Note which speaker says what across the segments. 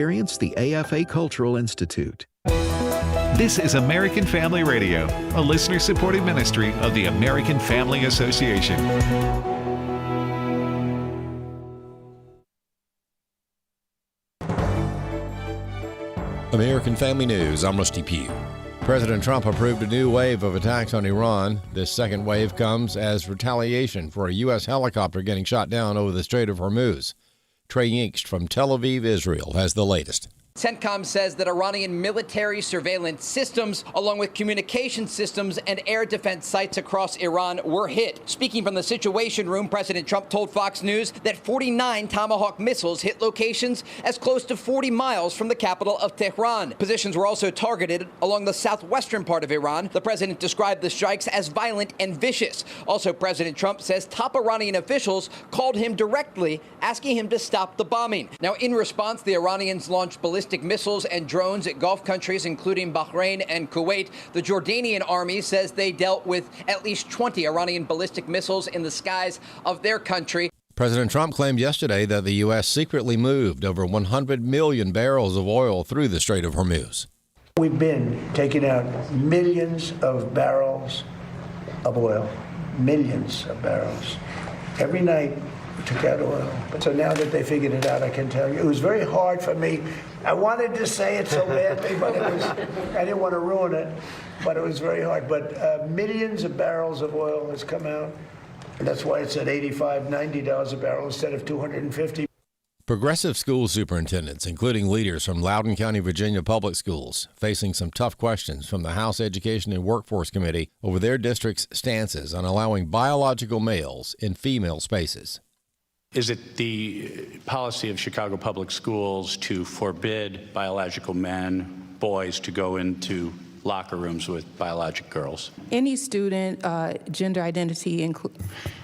Speaker 1: Experience the AFA Cultural Institute.
Speaker 2: This is American Family Radio, a listener-supported ministry of the American Family Association.
Speaker 3: American Family News, I'm Rusty Pugh. President Trump approved a new wave of attacks on Iran. This second wave comes as retaliation for a U.S. helicopter getting shot down over the Strait of Hormuz. Trey Yinkst from Tel Aviv, Israel, has the latest.
Speaker 4: CENTCOM says that Iranian military surveillance systems, along with communication systems and air defense sites across Iran, were hit. Speaking from the Situation Room, President Trump told Fox News that 49 Tomahawk missiles hit locations as close to 40 miles from the capital of Tehran. Positions were also targeted along the southwestern part of Iran. The president described the strikes as violent and vicious. Also, President Trump says top Iranian officials called him directly, asking him to stop the bombing. Now, in response, the Iranians launched ballistic missiles and drones at Gulf countries, including Bahrain and Kuwait. The Jordanian army says they dealt with at least 20 Iranian ballistic missiles in the skies of their country.
Speaker 3: President Trump claimed yesterday that the U.S. secretly moved over 100 million barrels of oil through the Strait of Hormuz.
Speaker 5: We've been taking out millions of barrels of oil, millions of barrels. Every night we took out oil. So now that they figured it out, I can tell you, it was very hard for me. I wanted to say it so badly, but I didn't want to ruin it, but it was very hard. But millions of barrels of oil has come out, and that's why it's at $85, $90 a barrel instead of $250.
Speaker 3: Progressive school superintendents, including leaders from Loudoun County, Virginia public schools, facing some tough questions from the House Education and Workforce Committee over their district's stances on allowing biological males in female spaces.
Speaker 6: Is it the policy of Chicago Public Schools to forbid biological men, boys, to go into locker rooms with biologic girls?
Speaker 7: Any student, gender identity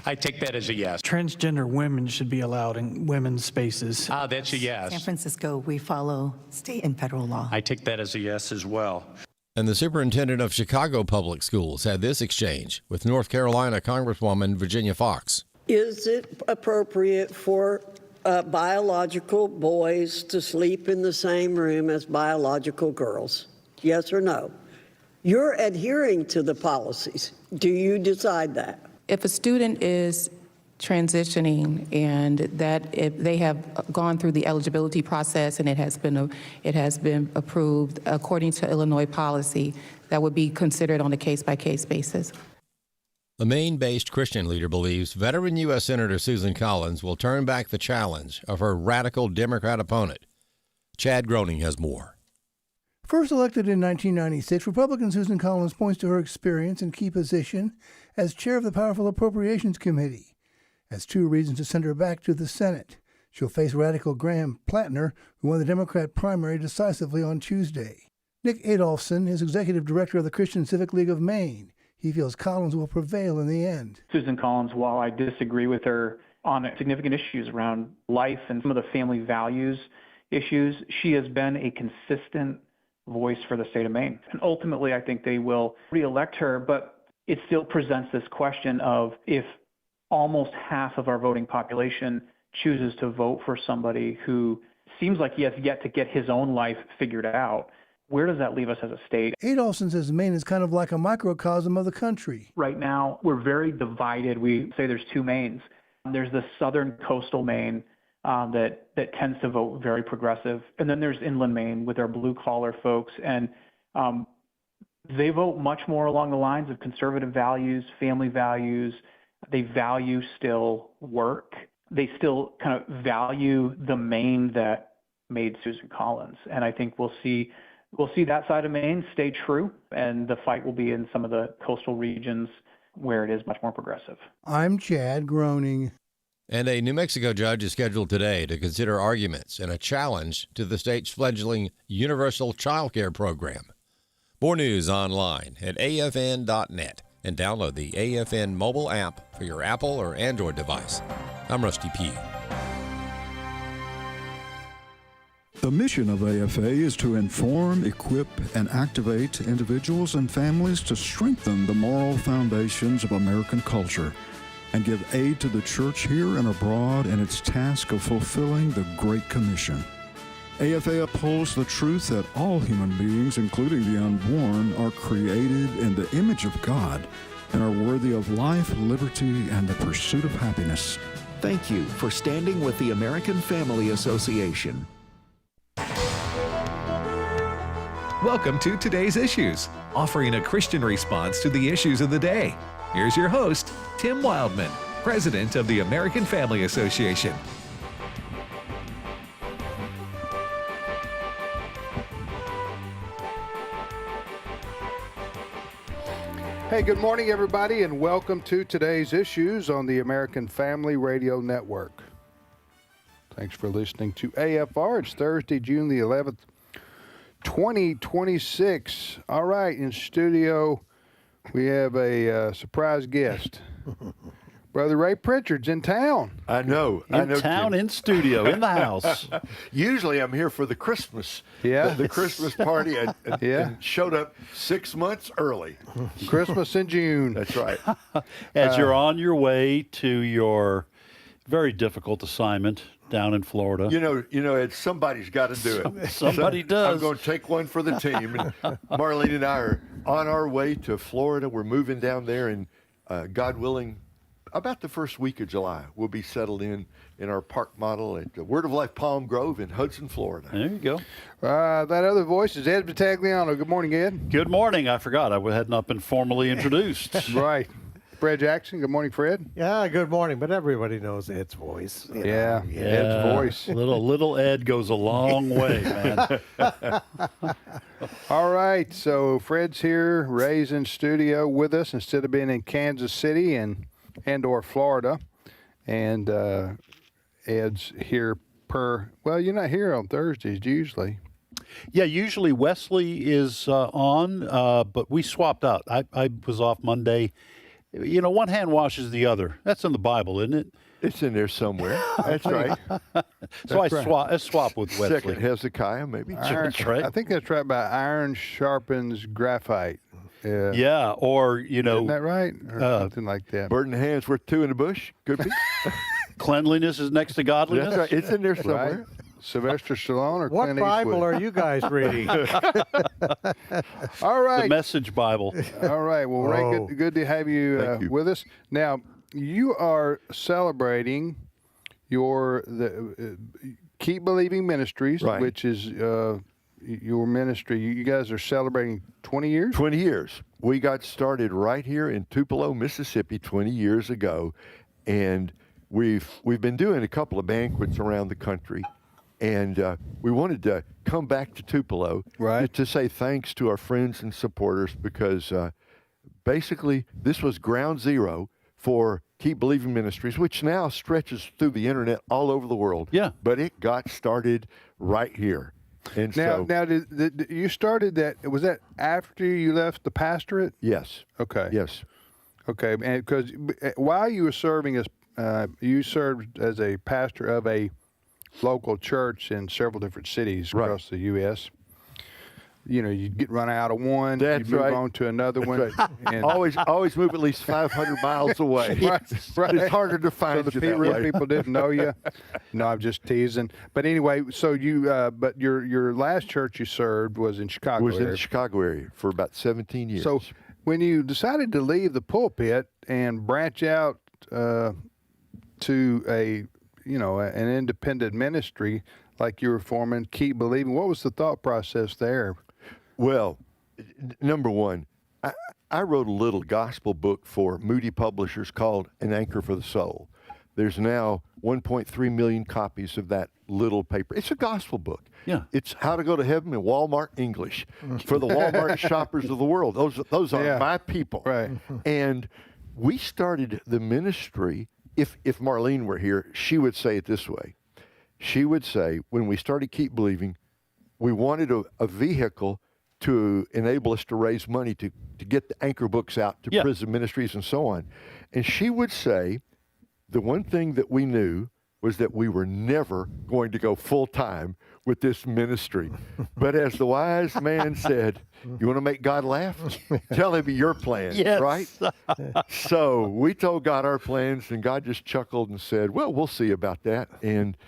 Speaker 6: I take that as a yes.
Speaker 8: Transgender women should be allowed in women's spaces.
Speaker 6: That's a yes.
Speaker 9: San Francisco, we follow state and federal law.
Speaker 6: I take that as a yes as well.
Speaker 3: And the superintendent of Chicago Public Schools had this exchange with North Carolina Congresswoman Virginia Foxx.
Speaker 10: Is it appropriate for biological boys to sleep in the same room as biological girls? Yes or no? You're adhering to the policies. Do you decide that?
Speaker 7: If a student is transitioning and that if they have gone through the eligibility process and it has been approved according to Illinois policy, that would be considered on a case-by-case basis.
Speaker 3: The Maine-based Christian leader believes veteran U.S. Senator Susan Collins will turn back the challenge of her radical Democrat opponent. Chad Groening has more.
Speaker 11: First elected in 1996, Republican Susan Collins points to her experience and key position as chair of the powerful Appropriations Committee as two reasons to send her back to the Senate. She'll face radical Graham Plattner, who won the Democrat primary decisively on Tuesday. Nick Adolphson is executive director of the Christian Civic League of Maine. He feels Collins will prevail in the end.
Speaker 12: Susan Collins, while I disagree with her on significant issues around life and some of the family values issues, she has been a consistent voice for the state of Maine. And ultimately, I think they will reelect her, but it still presents this question of if almost half of our voting population chooses to vote for somebody who seems like he has yet to get his own life figured out, where does that leave us as a state?
Speaker 11: Adolphson says Maine is kind of like a microcosm of the country.
Speaker 12: Right now, we're very divided. We say there's two Maines. There's the southern coastal Maine that tends to vote very progressive. And then there's inland Maine with our blue-collar folks. And they vote much more along the lines of conservative values, family values. They value still work. They still kind of value the Maine that made Susan Collins. And I think we'll see that side of Maine stay true, and the fight will be in some of the coastal regions where it is much more progressive.
Speaker 11: I'm Chad Groening.
Speaker 3: And a New Mexico judge is scheduled today to consider arguments in a challenge to the state's fledgling universal child care program. More news online at afn.net and download the AFN mobile app for your Apple or Android device. I'm Rusty Pugh.
Speaker 13: The mission of AFA is to inform, equip, and activate individuals and families to strengthen the moral foundations of American culture and give aid to the church here and abroad in its task of fulfilling the Great Commission. AFA upholds the truth that all human beings, including the unborn, are created in the image of God and are worthy of life, liberty, and the pursuit of happiness.
Speaker 1: Thank you for standing with the American Family Association.
Speaker 2: Welcome to Today's Issues, offering a Christian response to the issues of the day. Here's your host, Tim Wildmon, President of the American Family Association.
Speaker 14: Hey, good morning, everybody, and welcome to Today's Issues on the American Family Radio Network. Thanks for listening to AFR. It's Thursday, June the 11th, 2026. All right, in studio, we have a surprise guest. Brother Ray Pritchard's in town.
Speaker 15: I know.
Speaker 16: In town, in studio, in the house.
Speaker 15: Usually I'm here for the Christmas.
Speaker 14: Yeah.
Speaker 15: The Christmas party. And showed up 6 months early.
Speaker 14: Christmas in June.
Speaker 15: That's right.
Speaker 16: As you're on your way to your very difficult assignment down in Florida.
Speaker 15: You know, somebody's got to do it.
Speaker 16: Somebody does.
Speaker 15: I'm going to take one for the team. And Marlene and I are on our way to Florida. We're moving down there, and God willing, about the first week of July, we'll be settled in our park model at the Word of Life Palm Grove in Hudson, Florida.
Speaker 16: There you go.
Speaker 14: That other voice is Ed Vitagliano. Good morning, Ed.
Speaker 16: Good morning. I forgot. I had not been formally introduced.
Speaker 14: Right. Fred Jackson. Good morning, Fred.
Speaker 17: Yeah, good morning. But everybody knows Ed's voice.
Speaker 14: Yeah, Ed's voice.
Speaker 16: Little Ed goes a long way, man.
Speaker 14: All right, so Fred's here, Ray's in studio with us instead of being in Kansas City and or Florida, and Ed's here well, you're not here on Thursdays usually.
Speaker 16: Yeah, usually Wesley is on, but we swapped out. I was off Monday. You know, one hand washes the other. That's in the Bible, isn't it?
Speaker 15: It's in there somewhere. That's right.
Speaker 16: So I swap with Wesley.
Speaker 15: Second Hezekiah, maybe.
Speaker 16: That's right.
Speaker 14: I think that's right, about iron sharpens graphite.
Speaker 16: Yeah, or,
Speaker 14: Isn't that right? Or something like that.
Speaker 15: Bird in the hand's worth two in the bush. Could be.
Speaker 16: Cleanliness is next to godliness.
Speaker 15: That's right. It's in there somewhere.
Speaker 14: Right. Sylvester Stallone or
Speaker 17: what
Speaker 14: Clint
Speaker 17: Bible
Speaker 14: Eastwood?
Speaker 17: are you guys reading?
Speaker 14: All right.
Speaker 16: The Message Bible.
Speaker 14: All right. Well, Ray, good to have you, with us. Now, you are celebrating the Keep Believing Ministries,
Speaker 15: right,
Speaker 14: which is your ministry. You guys are celebrating 20 years?
Speaker 15: 20 years. We got started right here in Tupelo, Mississippi 20 years ago, and we've been doing a couple of banquets around the country, and we wanted to come back to Tupelo to say thanks to our friends and supporters, because basically this was ground zero for Keep Believing Ministries, which now stretches through the internet all over the world.
Speaker 16: Yeah.
Speaker 15: But it got started right here. And
Speaker 14: now, did you started that? Was that after you left the pastorate?
Speaker 15: Yes.
Speaker 14: Okay.
Speaker 15: Yes.
Speaker 14: Okay, and because while you were serving as you served as a pastor of a local church in several different cities across the U.S. You know, you get run out of one, you move on to another one.
Speaker 15: Right.
Speaker 14: And
Speaker 15: always move at least 500 miles away.
Speaker 14: Right.
Speaker 15: It's harder to find
Speaker 14: so
Speaker 15: you that
Speaker 14: real
Speaker 15: way.
Speaker 14: people didn't know you. No, I'm just teasing. But anyway, so you, but your last church you served was in Chicago.
Speaker 15: Was in the Chicago area for about 17 years.
Speaker 14: So when you decided to leave the pulpit and branch out to an independent ministry like you were forming, Keep Believing, what was the thought process there?
Speaker 15: Well, number one, I wrote a little gospel book for Moody Publishers called An Anchor for the Soul. There's now 1.3 million copies of that little paper. It's a gospel book.
Speaker 16: Yeah.
Speaker 15: It's how to go to heaven in Walmart English for the Walmart shoppers of the world. Those are my people.
Speaker 14: Right.
Speaker 15: And we started the ministry. If Marlene were here, she would say it this way. She would say, when we started Keep Believing, we wanted a vehicle to enable us to raise money to get the anchor books out to prison ministries and so on. And she would say, the one thing that we knew was that we were never going to go full-time with this ministry. But as the wise man said, you want to make God laugh? Tell him your plans, right? So we told God our plans, and God just chuckled and said, well, we'll see about that. And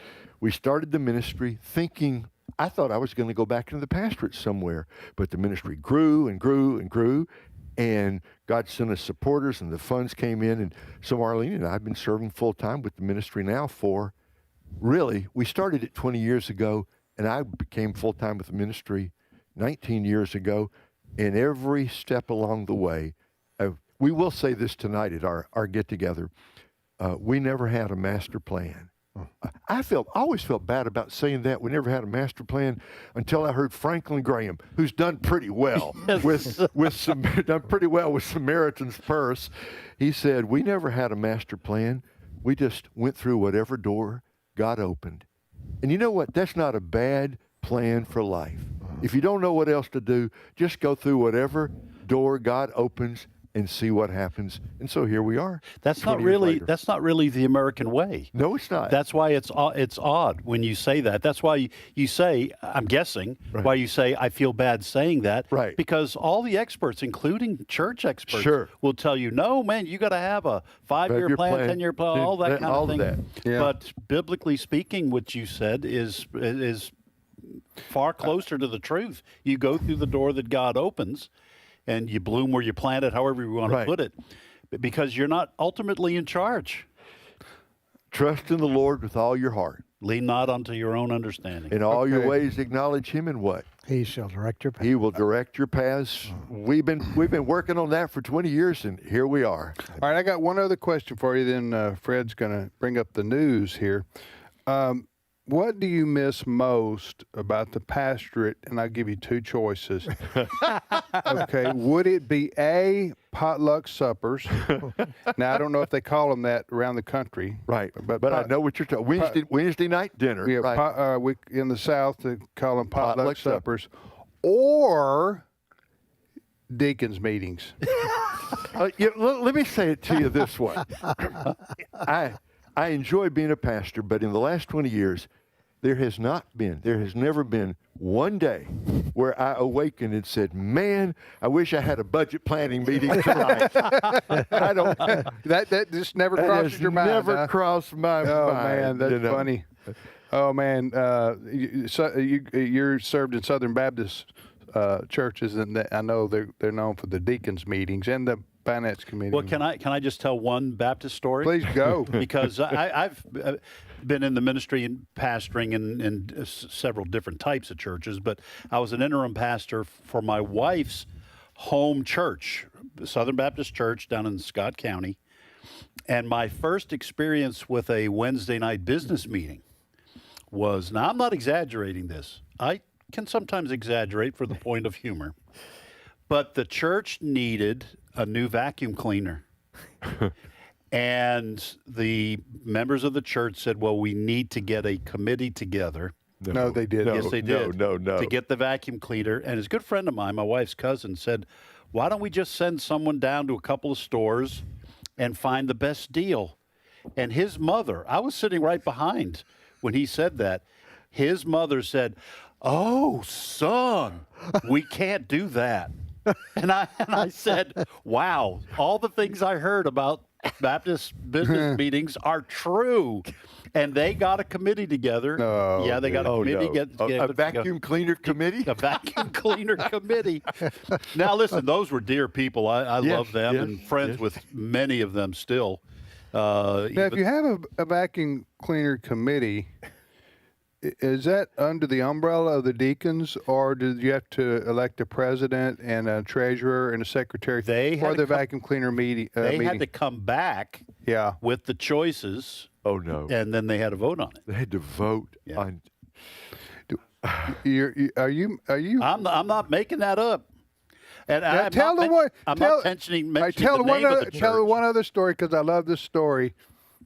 Speaker 15: we started the ministry thinking I thought I was going to go back into the pastorate somewhere, but the ministry grew and grew and grew, and God sent us supporters, and the funds came in, and so Marlene and I have been serving full-time with the ministry now for, really, we started it 20 years ago, and I became full-time with the ministry 19 years ago, and every step along the way, we will say this tonight at our get-together, we never had a master plan. I always felt bad about saying that. We never had a master plan until I heard Franklin Graham, who's done pretty well done pretty well with Samaritan's Purse. He said, we never had a master plan. We just went through whatever door God opened. And you know what? That's not a bad plan for life. If you don't know what else to do, just go through whatever door God opens and see what happens. And so here we are.
Speaker 16: That's not really the American way.
Speaker 15: No, it's not.
Speaker 16: That's why it's odd when you say that. That's why you say, I'm guessing, why you say I feel bad saying that.
Speaker 15: Right.
Speaker 16: Because all the experts, including church experts, will tell you, no, man, you got to have a 5-year plan, 10-year plan, all that kind of thing.
Speaker 15: That. Yeah.
Speaker 16: But biblically speaking, what you said is far closer to the truth. You go through the door that God opens, and you bloom where you plant it, however you want to put it, because you're not ultimately in charge.
Speaker 15: Trust in the Lord with all your heart.
Speaker 16: Lean not unto your own understanding.
Speaker 15: In all your ways acknowledge him, and what?
Speaker 17: He shall direct your paths.
Speaker 15: He will direct your paths. We've been working on that for 20 years, and here we are.
Speaker 14: All right, I got one other question for you, then Fred's going to bring up the news here. What do you miss most about the pastorate? And I'll give you two choices. Okay, would it be A, potluck suppers? Now, I don't know if they call them that around the country.
Speaker 15: Right, but I know what you're talking. Wednesday night dinner.
Speaker 14: Yeah,
Speaker 15: right.
Speaker 14: We in the South, they call them potluck suppers. Or deacons meetings.
Speaker 15: Let me say it to you this way. I enjoy being a pastor, but in the last 20 years, there has never been one day where I awakened and said, man, I wish I had a budget planning meeting tonight. I don't.
Speaker 14: That just never crossed your mind.
Speaker 15: Never crossed my mind.
Speaker 14: Oh, man, that's funny. Oh, man, you're served in Southern Baptist churches, and I know they're known for the deacons meetings and the finance committee.
Speaker 16: Well, can I just tell one Baptist story?
Speaker 14: Please go.
Speaker 16: Because I've been in the ministry and pastoring in several different types of churches, but I was an interim pastor for my wife's home church, Southern Baptist Church down in Scott County. And my first experience with a Wednesday night business meeting was, now I'm not exaggerating this. I can sometimes exaggerate for the point of humor. But the church needed a new vacuum cleaner. And the members of the church said, well, we need to get a committee together.
Speaker 14: No, they did.
Speaker 16: Yes, they did.
Speaker 15: No.
Speaker 16: To get the vacuum cleaner. And a good friend of mine, my wife's cousin, said, why don't we just send someone down to a couple of stores and find the best deal? And his mother, I was sitting right behind when he said that. His mother said, oh, son, we can't do that. And I said, wow, all the things I heard about Baptist business meetings are true. And they got a committee together.
Speaker 14: No,
Speaker 16: yeah, they got a committee together.
Speaker 15: A vacuum cleaner committee?
Speaker 16: A vacuum cleaner committee. Now, listen, those were dear people. I love them and friends with many of them still.
Speaker 14: Now, if you have a vacuum cleaner committee, is that under the umbrella of the deacons, or did you have to elect a president and a treasurer and a secretary for the vacuum cleaner meeting?
Speaker 16: They had to come back with the choices.
Speaker 15: Oh, no.
Speaker 16: And then they had to vote on it.
Speaker 15: They had to vote on.
Speaker 14: Are you?
Speaker 16: I'm not making that up. And I'm
Speaker 14: tell
Speaker 16: not mentioning the name of the church.
Speaker 14: Tell one other story, because I love this story.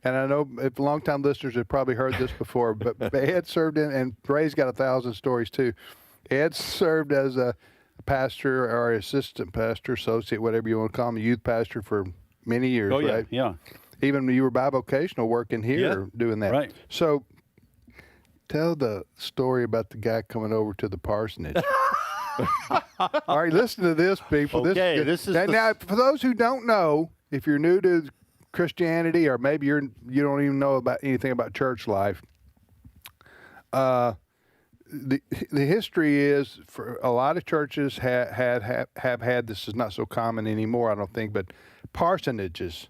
Speaker 14: And I know if longtime listeners have probably heard this before, but Ed served in, and Ray's got 1,000 stories too. Ed served as a pastor or assistant pastor, associate, whatever you want to call him, a youth pastor for many years, right?
Speaker 16: Yeah.
Speaker 14: Even when you were bivocational working here, doing that.
Speaker 16: Right.
Speaker 14: So tell the story about the guy coming over to the parsonage. All right, listen to this, people.
Speaker 16: Okay,
Speaker 14: now, for those who don't know, if you're new to Christianity, or maybe you don't even know about anything about church life, the history is for a lot of churches have had, this is not so common anymore, I don't think, but parsonages,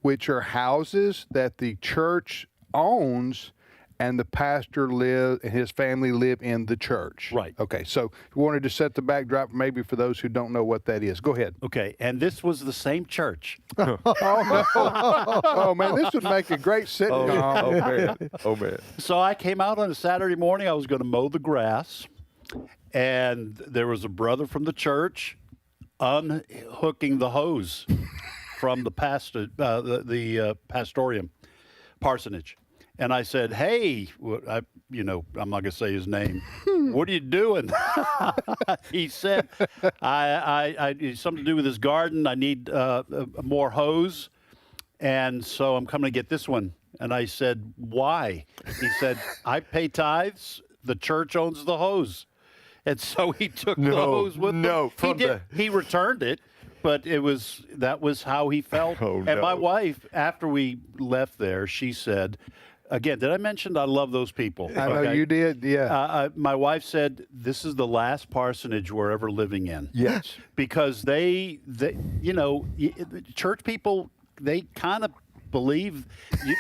Speaker 14: which are houses that the church owns and the pastor and his family live in the church.
Speaker 16: Right.
Speaker 14: Okay, so we wanted to set the backdrop maybe for those who don't know what that is. Go ahead.
Speaker 16: Okay, and this was the same church.
Speaker 14: Oh, man, this would make a great sitcom.
Speaker 15: Oh, man.
Speaker 16: So I came out on a Saturday morning. I was going to mow the grass, and there was a brother from the church unhooking the hose from the pastorium, parsonage. And I said, "Hey, I'm not going to say his name. What are you doing?" He said, "I something to do with his garden. I need more hose, and so I'm coming to get this one." And I said, "Why?" He said, "I pay tithes. The church owns the hose." And so he took the hose with him. He returned it. But that was how he felt. And my wife, after we left there, she said, again, did I mention I love those people?
Speaker 14: I know you did, yeah.
Speaker 16: My wife said, this is the last parsonage we're ever living in.
Speaker 15: Yes.
Speaker 16: Because they church people, they kind of believe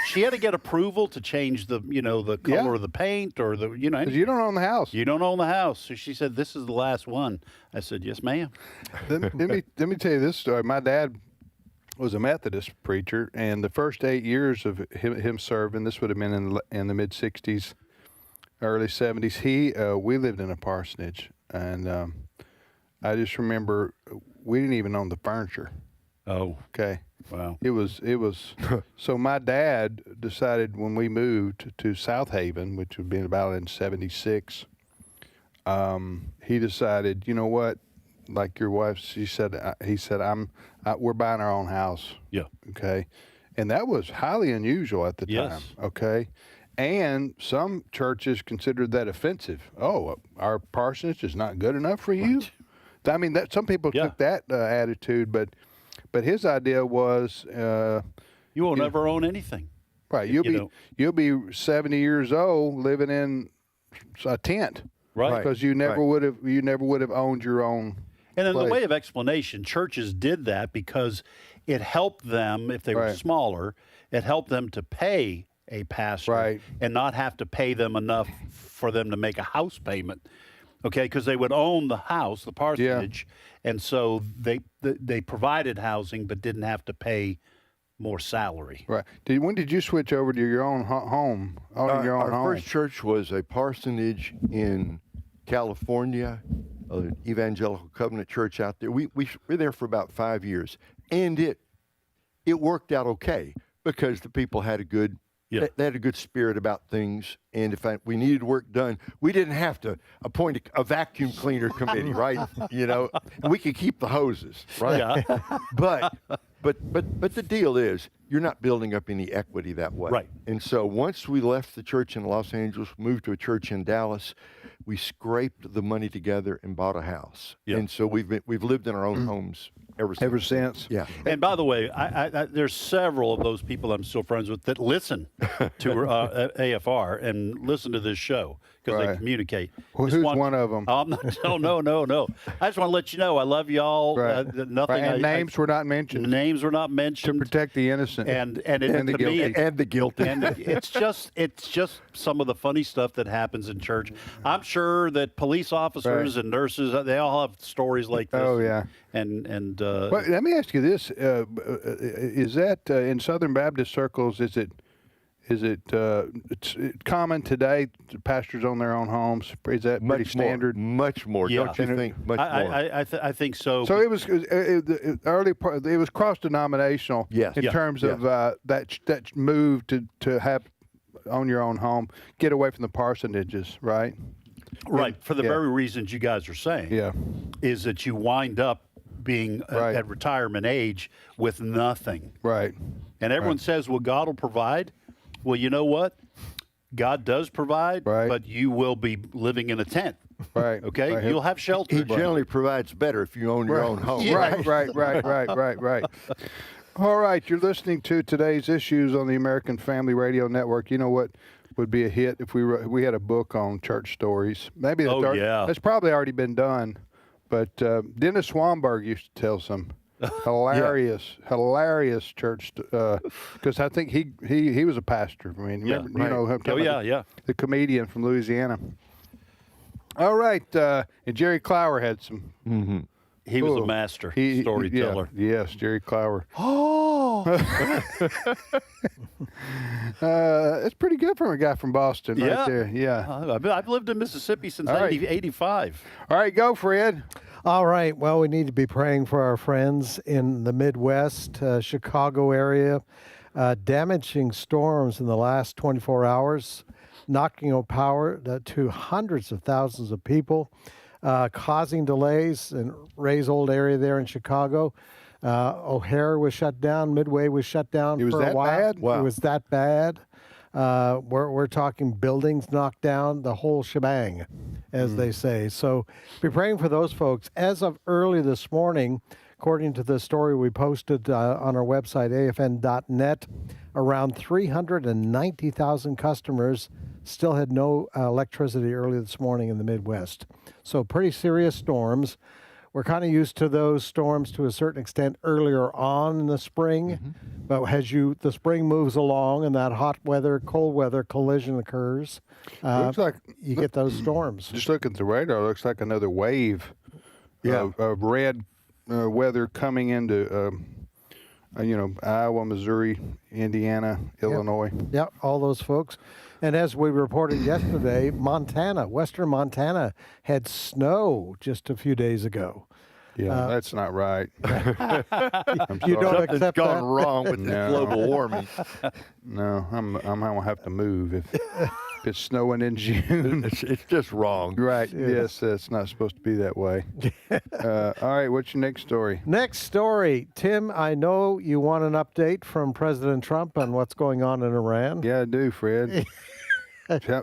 Speaker 16: she had to get approval to change the color of the paint or the
Speaker 14: 'cause you don't own the house.
Speaker 16: You don't own the house. So she said, this is the last one. I said, yes, ma'am.
Speaker 14: Let me tell you this story. My dad was a Methodist preacher, and the first 8 years of him serving, this would have been in the mid 60s, early 70s. We lived in a parsonage, and I just remember we didn't even own the furniture.
Speaker 16: Oh,
Speaker 14: okay.
Speaker 16: Wow.
Speaker 14: It was so my dad decided when we moved to South Haven, which would be about in 76, he decided, you know what, like your wife, he said, we're buying our own house.
Speaker 16: Yeah.
Speaker 14: Okay. And that was highly unusual at the time.
Speaker 16: Yes.
Speaker 14: Okay. And some churches considered that offensive. Oh, our parsonage is not good enough for you? Right. I mean, some people took that attitude, but his idea was
Speaker 16: you won't ever own anything.
Speaker 14: Right. You'll be 70 years old living in a tent.
Speaker 16: Right.
Speaker 14: Because you never would have owned your own.
Speaker 16: And in
Speaker 14: place.
Speaker 16: the way of explanation, churches did that because it helped them, if they were smaller, it helped them to pay a pastor and not have to pay them enough for them to make a house payment. Okay, because they would own the house, the parsonage, and so they provided housing but didn't have to pay more salary.
Speaker 14: Right. When did you switch over to your own home?
Speaker 15: Our first church was a parsonage in California, an evangelical covenant church out there. We were there for about 5 years, and it worked out okay because the people had a good they had a good spirit about things, and if we needed work done, we didn't have to appoint a vacuum cleaner committee, right? We could keep the hoses, right? Yeah. But the deal is, you're not building up any equity that way.
Speaker 16: Right.
Speaker 15: And so once we left the church in Los Angeles, moved to a church in Dallas, we scraped the money together and bought a house. Yep. And so we've lived in our own homes ever since. Yeah.
Speaker 16: And by the way, I there's several of those people I'm still friends with that listen to AFR and listen to this show because they communicate.
Speaker 14: Who's one of them?
Speaker 16: No. I just want to let you know I love y'all. Nothing.
Speaker 14: And names were not mentioned.
Speaker 16: Names were not mentioned
Speaker 14: to protect the innocent
Speaker 16: and
Speaker 14: the guilty.
Speaker 15: And the guilty.
Speaker 16: And it's just some of the funny stuff that happens in church. I'm sure that police officers and nurses, they all have stories like this.
Speaker 14: Oh yeah.
Speaker 16: And
Speaker 14: well, let me ask you this: is that in Southern Baptist circles? Is it it's common today? Pastors own their own homes. Is that pretty standard?
Speaker 15: Much more.
Speaker 16: Yeah.
Speaker 15: Don't you think? Much more.
Speaker 16: I think so.
Speaker 14: So it was early. It was cross denominational.
Speaker 15: Yes.
Speaker 14: In terms of that move to have own your own home, get away from the parsonages, right?
Speaker 16: Right. For the very reasons you guys are saying.
Speaker 14: Yeah.
Speaker 16: Is that you wind up being at retirement age with nothing.
Speaker 14: Right.
Speaker 16: And everyone says, well, God will provide. Well, you know what? God does provide, but you will be living in a tent.
Speaker 14: Right.
Speaker 16: Okay? Right. You'll have shelter.
Speaker 15: He generally provides better if you own your own home.
Speaker 14: Right. All right. You're listening to today's issues on the American Family Radio Network. You know what would be a hit if we had a book on church stories. Maybe that's probably already been done. But Dennis Swanberg used to tell some hilarious church because I think he was a pastor. I mean, remember, you know, the comedian from Louisiana. All right, and Jerry Clower had some.
Speaker 16: Mm-hmm. He was a master storyteller.
Speaker 14: Yes, Jerry Clower.
Speaker 17: Oh,
Speaker 14: it's pretty good from a guy from Boston, right there. Yeah,
Speaker 16: I've lived in Mississippi since 85.
Speaker 14: All right, go, Fred.
Speaker 17: all right. Well, we need to be praying for our friends in the Midwest, Chicago area. Damaging storms in the last 24 hours, knocking out power to hundreds of thousands of people. Causing delays in Ray's old area there in Chicago. O'Hare was shut down. Midway was shut down for a while.
Speaker 14: Bad? Wow.
Speaker 17: It was that bad. We're talking buildings knocked down, the whole shebang, as they say. So be praying for those folks. As of early this morning, according to the story we posted on our website, afn.net, around 390,000 customers still had no electricity early this morning in the Midwest. So pretty serious storms. We're kind of used to those storms to a certain extent earlier on in the spring, but as the spring moves along and that hot weather, cold weather collision occurs,
Speaker 14: looks like
Speaker 17: you get those storms.
Speaker 14: Just looking at the radar, it looks like another wave of red weather coming into Iowa, Missouri, Indiana, Illinois.
Speaker 17: Yeah, all those folks. And as we reported yesterday, western Montana had snow just a few days ago.
Speaker 14: Yeah, that's not right.
Speaker 17: You don't accept
Speaker 15: Something's gone
Speaker 17: that?
Speaker 15: wrong with global warming.
Speaker 14: No, I'm gonna have to move if it's snowing in June.
Speaker 15: It's just wrong.
Speaker 14: Right. Yes, it's not supposed to be that way. All right, what's your next story?
Speaker 17: Next story. Tim, I know you want an update from President Trump on what's going on in Iran.
Speaker 14: Yeah, I do, Fred.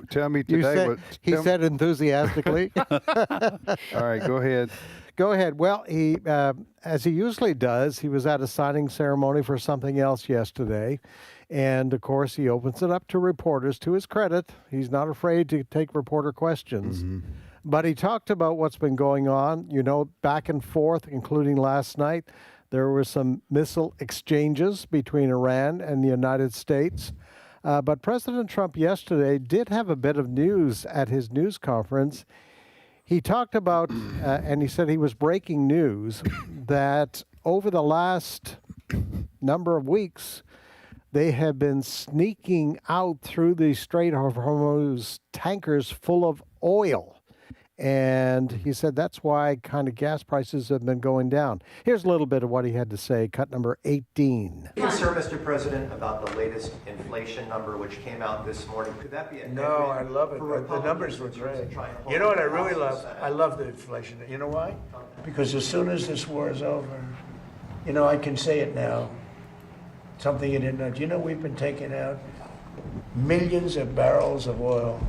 Speaker 14: Tell me today.
Speaker 17: He said enthusiastically.
Speaker 14: All right, go ahead.
Speaker 17: Go ahead. Well, he, as he usually does, he was at a signing ceremony for something else yesterday. And, of course, he opens it up to reporters. To his credit, he's not afraid to take reporter questions. But he talked about what's been going on, back and forth, including last night. There were some missile exchanges between Iran and the United States. But President Trump yesterday did have a bit of news at his news conference. He talked about, and he said he was breaking news, that over the last number of weeks, they have been sneaking out through the Strait of Hormuz tankers full of oil. And he said that's why kind of gas prices have been going down. Here's a little bit of what he had to say, cut number 18.
Speaker 18: Concern, Mr. President, about the latest inflation number which came out this morning. Could that be a
Speaker 5: No, I love it. The numbers were great. You know what I really love? I love the inflation. You know why? Because as soon as this war is over, I can say it now. Something you didn't know. We've been taking out millions of barrels of oil.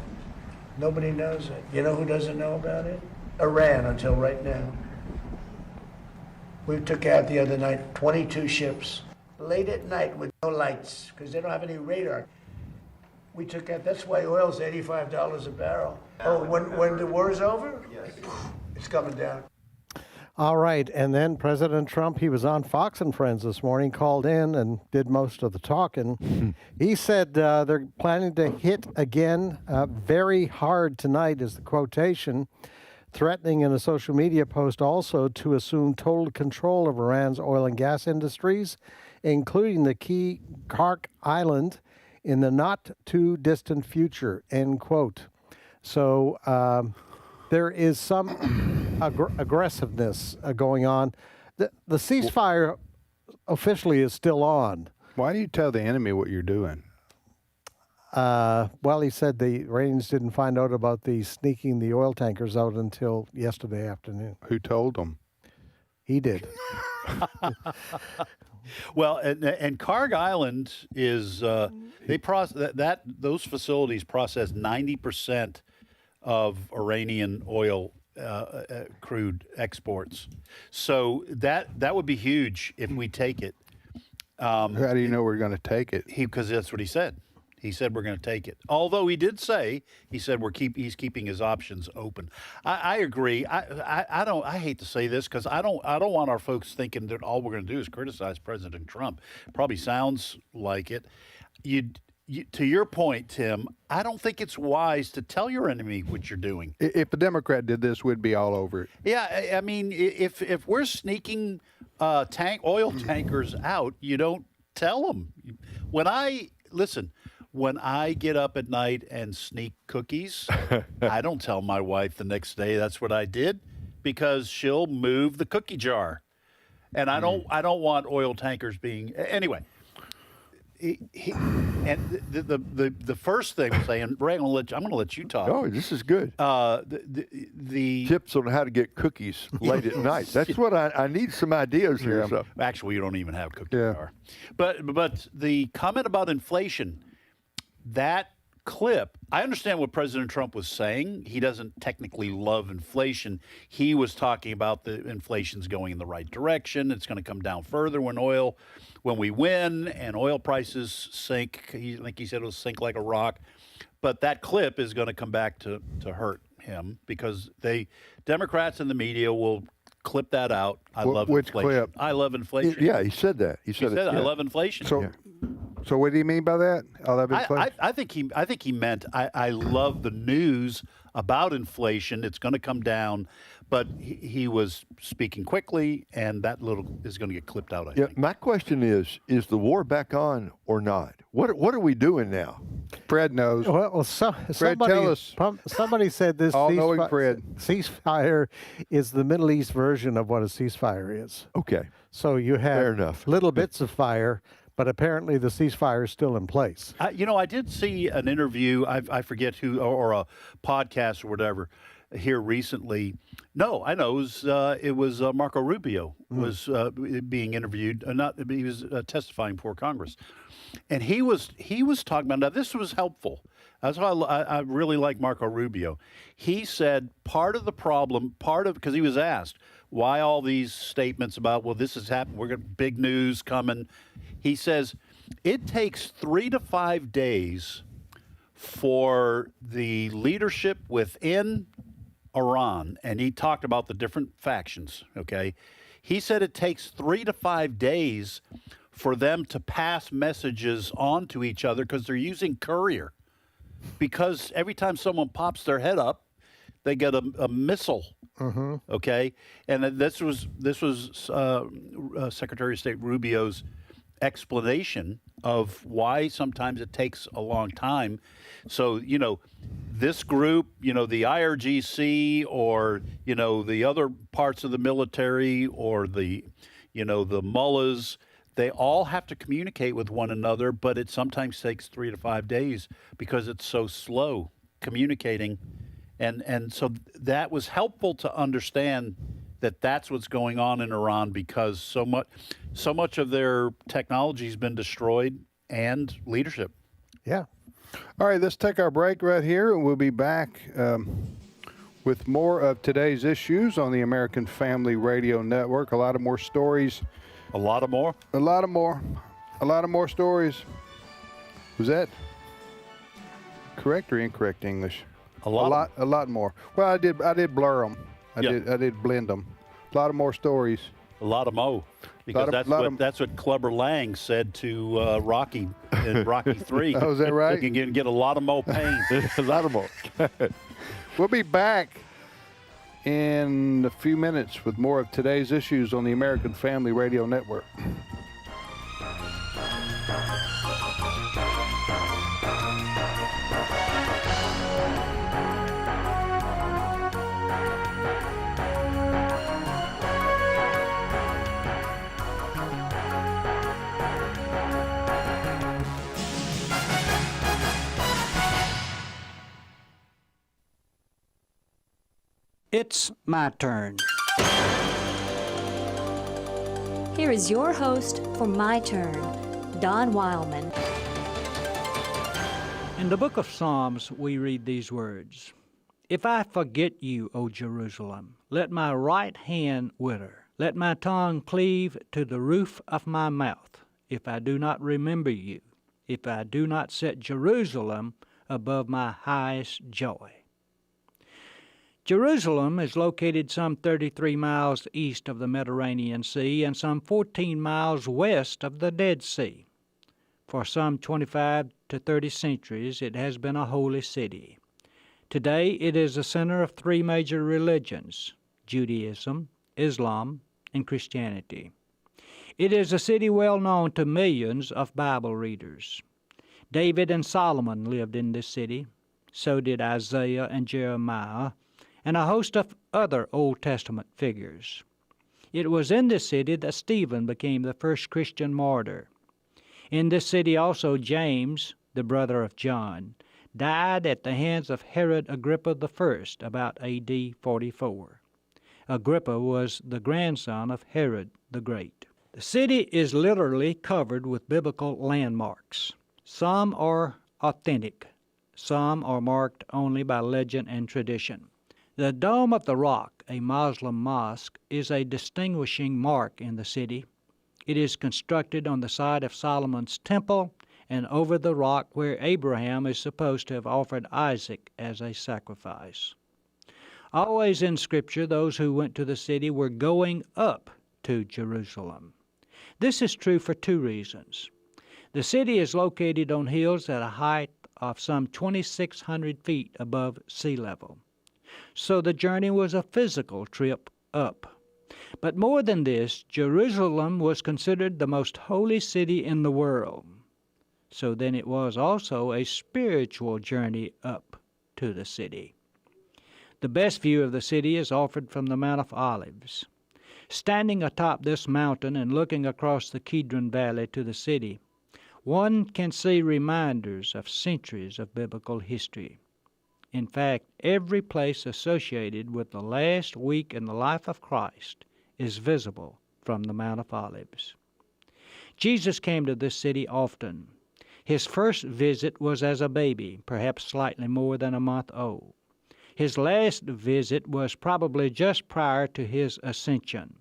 Speaker 5: Nobody knows it. You know who doesn't know about it? Iran, until right now. We took out the other night 22 ships, late at night with no lights, because they don't have any radar. We took out, that's why oil's $85 a barrel. Oh, when the war is over? Yes. It's coming down.
Speaker 17: All right, and then President Trump, he was on Fox and Friends this morning, called in and did most of the talking. He said they're planning to hit again very hard tonight, is the quotation, threatening in a social media post also to assume total control of Iran's oil and gas industries, including the key Kark Island in the not-too-distant future, end quote. So there is some aggressiveness going on. The ceasefire officially is still on.
Speaker 14: Why do you tell the enemy what you're doing?
Speaker 17: Well, he said the Iranians didn't find out about the sneaking the oil tankers out until yesterday afternoon.
Speaker 14: Who told them?
Speaker 17: He did.
Speaker 16: Well, and Karg Island is they process those facilities process 90% of Iranian oil crude exports. So that would be huge if we take it.
Speaker 14: How do you know we're going to take it?
Speaker 16: Because that's what he said. He said we're going to take it. Although he did say he's keeping his options open. I agree. I hate to say this because I don't want our folks thinking that all we're going to do is criticize President Trump. Probably sounds like it. To your point, Tim, I don't think it's wise to tell your enemy what you're doing.
Speaker 14: If a Democrat did this, we'd be all over it.
Speaker 16: Yeah, I mean, if we're sneaking oil tankers out, you don't tell them. When I get up at night and sneak cookies, I don't tell my wife the next day that's what I did, because she'll move the cookie jar, and I don't want oil tankers being anyway. And the first thing I'm saying, Ray, I'm going to let you talk.
Speaker 15: Oh, this is good.
Speaker 16: The
Speaker 15: tips on how to get cookies late at night. That's what I need some ideas here. So.
Speaker 16: Actually, you don't even have cookie jar. But the comment about inflation, that clip, I understand what President Trump was saying. He doesn't technically love inflation. He was talking about the inflation's going in the right direction. It's going to come down further when we win and oil prices sink. I think he said it'll sink like a rock. But that clip is going to come back to hurt him, because Democrats and the media will clip that out. I love inflation.
Speaker 14: Clip?
Speaker 16: I love inflation.
Speaker 15: Yeah, he said that. He said it.
Speaker 16: I love inflation.
Speaker 14: So what do you mean by that? I love inflation.
Speaker 16: I think he meant I love the news about inflation. It's going to come down, but he was speaking quickly, and that little is going to get clipped out. I think.
Speaker 15: My question is the war back on or not? What are we doing now?
Speaker 14: Fred knows.
Speaker 17: Well, somebody said this
Speaker 14: all-knowing Fred.
Speaker 17: Ceasefire is the Middle East version of what a ceasefire is.
Speaker 15: Okay.
Speaker 17: So you have
Speaker 15: Fair enough.
Speaker 17: little bits of fire, but apparently the ceasefire is still in place.
Speaker 16: I did see an interview, I forget who, or a podcast or whatever, here recently. No, I know it was Marco Rubio was being interviewed. He was testifying before Congress, and he was talking about. Now this was helpful. That's why I really like Marco Rubio. He said part of the problem, because he was asked why all these statements about, well, this has happened, we're going big news coming. He says it takes 3 to 5 days for the leadership within Iran, and he talked about the different factions, okay? He said it takes 3 to 5 days for them to pass messages on to each other, because they're using courier. Because every time someone pops their head up, they get a missile, okay? And this was Secretary of State Rubio's explanation of why sometimes it takes a long time. So, this group, the IRGC, or, the other parts of the military, or the mullahs, they all have to communicate with one another, but it sometimes takes 3 to 5 days because it's so slow communicating. And so that was helpful to understand that that's what's going on in Iran, because so much of their technology has been destroyed, and leadership.
Speaker 17: Yeah.
Speaker 14: All right, let's take our break right here, and we'll be back with more of today's issues on the American Family Radio Network. A lot of more stories.
Speaker 16: A lot of more?
Speaker 14: A lot of more. A lot of more stories. Was that correct or incorrect English? A lot more. Well, I did blur them. I did blend them. A lot of more stories.
Speaker 16: A lot of mo. Because that's what Clubber Lang said to Rocky in Rocky 3.
Speaker 14: Oh, is that right?
Speaker 16: You can get a lot of mo pain.
Speaker 15: A lot of mo.
Speaker 14: We'll be back in a few minutes with more of today's issues on the American Family Radio Network.
Speaker 19: It's my turn.
Speaker 20: Here is your host for My Turn, Don Wildmon.
Speaker 19: In the book of Psalms, we read these words: If I forget you, O Jerusalem, let my right hand wither. Let my tongue cleave to the roof of my mouth, if I do not remember you if I do not set Jerusalem above my highest joy. Jerusalem is located some 33 miles east of the Mediterranean Sea and some 14 miles west of the Dead Sea. For some 25 to 30 centuries, it has been a holy city. Today, it is the center of three major religions: Judaism, Islam, and Christianity. It is a city well known to millions of Bible readers. David and Solomon lived in this city. So did Isaiah and Jeremiah, and a host of other Old Testament figures. It was in this city that Stephen became the first Christian martyr. In this city also James, the brother of John, died at the hands of Herod Agrippa I about A.D. 44. Agrippa was the grandson of Herod the Great. The city is literally covered with biblical landmarks. Some are authentic. Some are marked only by legend and tradition. The Dome of the Rock, a Muslim mosque, is a distinguishing mark in the city. It is constructed on the site of Solomon's temple and over the rock where Abraham is supposed to have offered Isaac as a sacrifice. Always in Scripture, those who went to the city were going up to Jerusalem. This is true for two reasons. The city is located on hills at a height of some 2,600 feet above sea level. So the journey was a physical trip up. But more than this, Jerusalem was considered the most holy city in the world. So then it was also a spiritual journey up to the city. The best view of the city is offered from the Mount of Olives. Standing atop this mountain and looking across the Kidron Valley to the city, one can see reminders of centuries of biblical history. In fact, every place associated with the last week in the life of Christ is visible from the Mount of Olives. Jesus came to this city often. His first visit was as a baby, perhaps slightly more than a month old. His last visit was probably just prior to his ascension.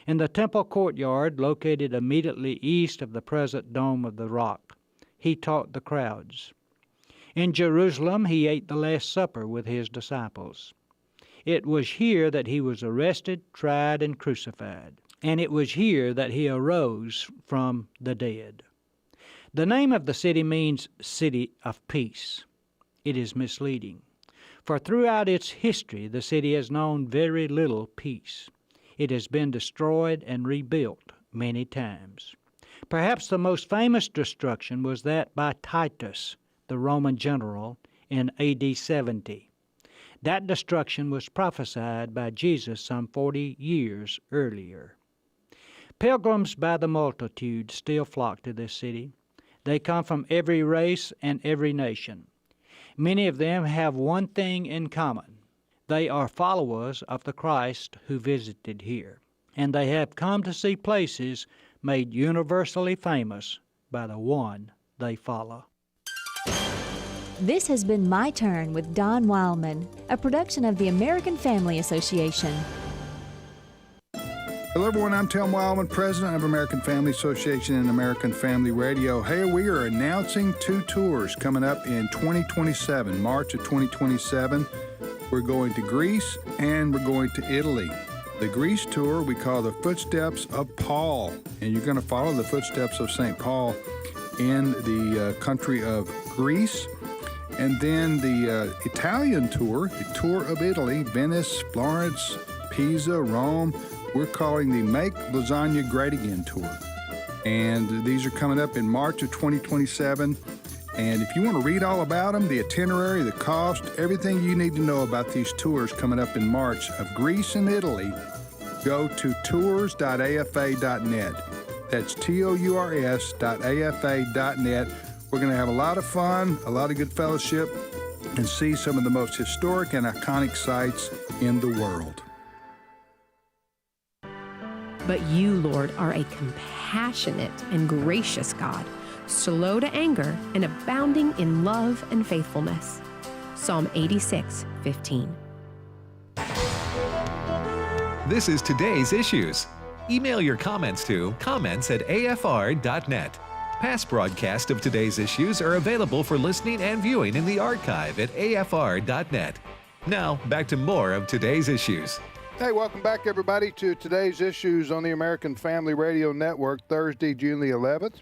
Speaker 19: In the temple courtyard, located immediately east of the present Dome of the Rock, he taught the crowds. In Jerusalem, he ate the Last Supper with his disciples. It was here that he was arrested, tried, and crucified. And it was here that he arose from the dead. The name of the city means City of Peace. It is misleading, for throughout its history, the city has known very little peace. It has been destroyed and rebuilt many times. Perhaps the most famous destruction was that by Titus, the Roman general, in AD 70. That destruction was prophesied by Jesus some 40 years earlier. Pilgrims by the multitude still flock to this city. They come from every race and every nation. Many of them have one thing in common. They are followers of the Christ who visited here, and they have come to see places made universally famous by the one they follow.
Speaker 20: This has been My Turn with Don Wildmon, a production of the American Family Association.
Speaker 13: Hello, everyone. I'm Tim Wildman, president of American Family Association and American Family Radio. Hey, we are announcing two tours coming up in 2027, March of 2027. We're going to Greece and we're going to Italy. The Greece tour we call the Footsteps of Paul, and you're going to follow the footsteps of St. Paul in the country of Greece. And then the Italian tour, the Tour of Italy, Venice, Florence, Pisa, Rome. We're calling the Make Lasagna Great Again tour. And these are coming up in March of 2027. And if you want to read all about them, the itinerary, the cost, everything you need to know about these tours coming up in March of Greece and Italy, go to tours.afa.net. That's tours.afa.net. We're going to have a lot of fun, a lot of good fellowship, and see some of the most historic and iconic sites in the world.
Speaker 21: But you, Lord, are a compassionate and gracious God, slow to anger and abounding in love and faithfulness. Psalm 86:15.
Speaker 2: This is Today's Issues. Email your comments to comments@afr.net. Past broadcasts of today's issues are available for listening and viewing in the archive at afr.net. Now, back to more of today's issues.
Speaker 14: Hey, welcome back, everybody, to today's issues on the American Family Radio Network. Thursday, June the 11th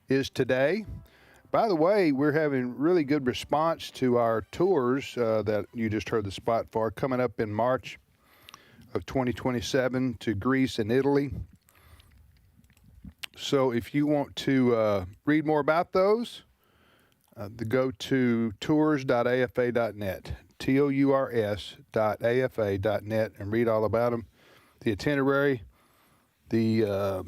Speaker 14: is today. By the way, we're having really good response to our tours that you just heard the spot for, coming up in March of 2027 to Greece and Italy. So if you want to read more about those, go to tours.afa.net. tours.afa.net, and read all about them. The itinerary, the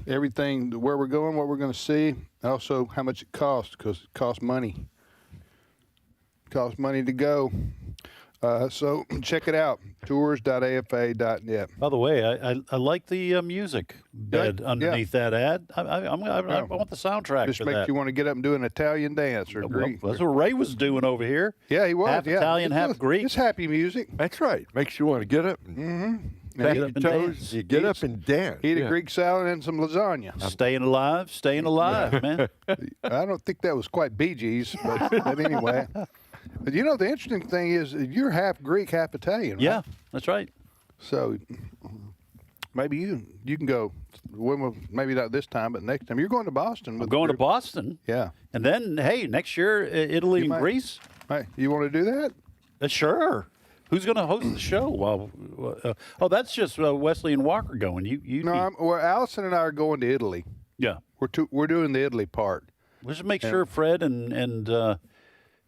Speaker 14: everything, where we're going, what we're going to see, and also how much it costs, because it costs money. It costs money to go. So check it out, tours.afa.net.
Speaker 16: By the way, I like the music bed underneath that ad. I want the soundtrack
Speaker 14: Just
Speaker 16: for
Speaker 14: makes
Speaker 16: that.
Speaker 14: you want to get up and do an Italian dance or Greek.
Speaker 16: That's what Ray was doing over here.
Speaker 14: Yeah, he was.
Speaker 16: Half Italian, half Greek.
Speaker 14: It's happy music.
Speaker 15: That's right. Makes you want to get up. Tap your toes. You get up and dance.
Speaker 14: Eat a Greek salad and some lasagna.
Speaker 16: Staying alive, man.
Speaker 14: I don't think that was quite Bee Gees, but anyway. But you know, the interesting thing is you're half Greek, half Italian, right?
Speaker 16: Yeah, that's right.
Speaker 14: So maybe you can go. Well, maybe not this time, but next time. You're going to Boston.
Speaker 16: I'm going to Boston.
Speaker 14: Yeah.
Speaker 16: And then, hey, next year, Italy and Greece.
Speaker 14: Hey, you want to do that?
Speaker 16: Sure. Who's going to host the show? Well, that's just Wesley and Walker going.
Speaker 14: Well, Allison and I are going to Italy.
Speaker 16: Yeah.
Speaker 14: We're doing the Italy part.
Speaker 16: Let's just make sure Fred and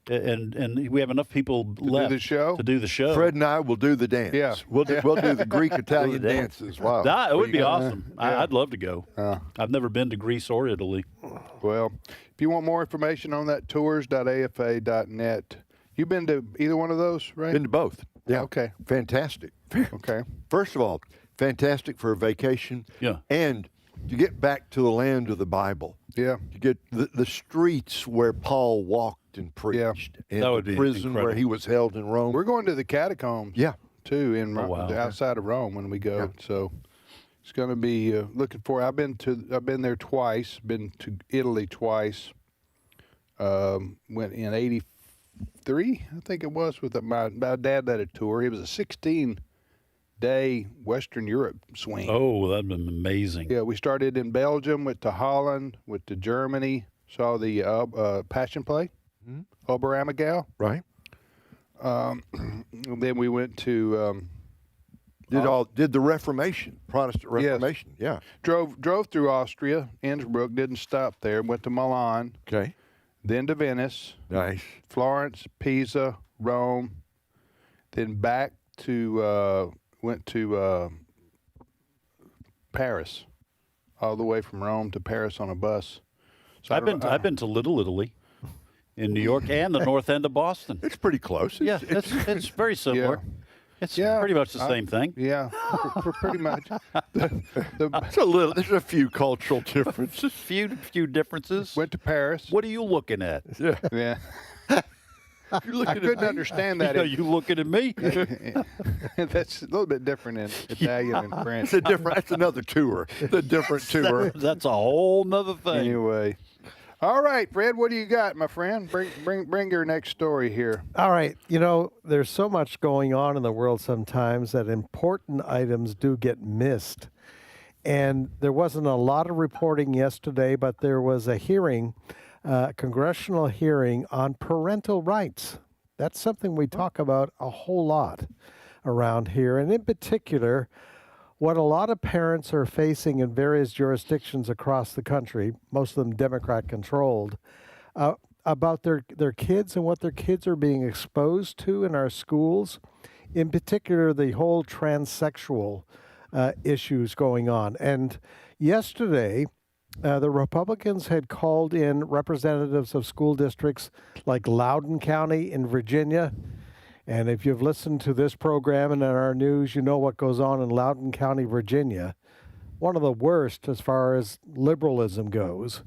Speaker 16: we have enough people left to do the show.
Speaker 15: Fred and I will do the dance.
Speaker 14: Yeah.
Speaker 15: We'll do the Greek-Italian dances. Wow.
Speaker 16: It would be awesome. I'd love to go. I've never been to Greece or Italy.
Speaker 14: Well, if you want more information on that, tours.afa.net. You been to either one of those, right?
Speaker 15: Been to both. Yeah.
Speaker 14: Okay.
Speaker 15: Fantastic.
Speaker 14: Okay.
Speaker 15: First of all, fantastic for a vacation.
Speaker 16: Yeah.
Speaker 15: And to get back to the land of the Bible.
Speaker 14: Yeah.
Speaker 15: To get the streets where Paul walked and preached. And
Speaker 16: that would
Speaker 15: the
Speaker 16: be
Speaker 15: prison
Speaker 16: incredible.
Speaker 15: where he was held in Rome.
Speaker 14: We're going to the catacombs.
Speaker 15: Yeah.
Speaker 14: Too, in
Speaker 16: wow.
Speaker 14: outside of Rome when we go. Yeah. So it's going to be looking for. I've been there twice. Been to Italy twice. Went in '83, I think it was, with my dad led a tour. It was a 16-day Western Europe swing.
Speaker 16: Oh, that'd been amazing.
Speaker 14: Yeah, we started in Belgium, went to Holland, went to Germany, saw the Passion Play, Oberammergau.
Speaker 15: Right.
Speaker 14: Then we went to
Speaker 15: did the Reformation, Protestant Reformation.
Speaker 14: Yes.
Speaker 15: Yeah.
Speaker 14: Drove through Austria, Innsbruck, didn't stop there, went to Milan.
Speaker 15: Okay.
Speaker 14: Then to Venice.
Speaker 15: Nice.
Speaker 14: Florence, Pisa, Rome. Then back to went to Paris, all the way from Rome to Paris on a bus. So
Speaker 16: I've been to Little Italy in New York and the north end of Boston.
Speaker 15: It's pretty close.
Speaker 16: It's very similar.
Speaker 14: Yeah.
Speaker 16: It's pretty much the same thing.
Speaker 14: Yeah, pretty much.
Speaker 15: There's a few cultural differences.
Speaker 16: few differences.
Speaker 14: Went to Paris.
Speaker 16: What are you looking at?
Speaker 14: Yeah. I couldn't understand that.
Speaker 16: You looking at me?
Speaker 14: That's a little bit different in Italian and French.
Speaker 15: That's another tour. The different tour.
Speaker 16: That's a whole nother thing.
Speaker 14: Anyway. All right, Fred, what do you got, my friend? Bring your next story here.
Speaker 17: All right. You know, there's so much going on in the world sometimes that important items do get missed. And there wasn't a lot of reporting yesterday, but there was a hearing, congressional hearing on parental rights. That's something we talk about a whole lot around here. And in particular, what a lot of parents are facing in various jurisdictions across the country, most of them Democrat-controlled, about their kids and what their kids are being exposed to in our schools, in particular the whole transsexual issues going on. And yesterday, the Republicans had called in representatives of school districts like Loudoun County in Virginia. And if you've listened to this program and in our news, you know what goes on in Loudoun County, Virginia. One of the worst as far as liberalism goes.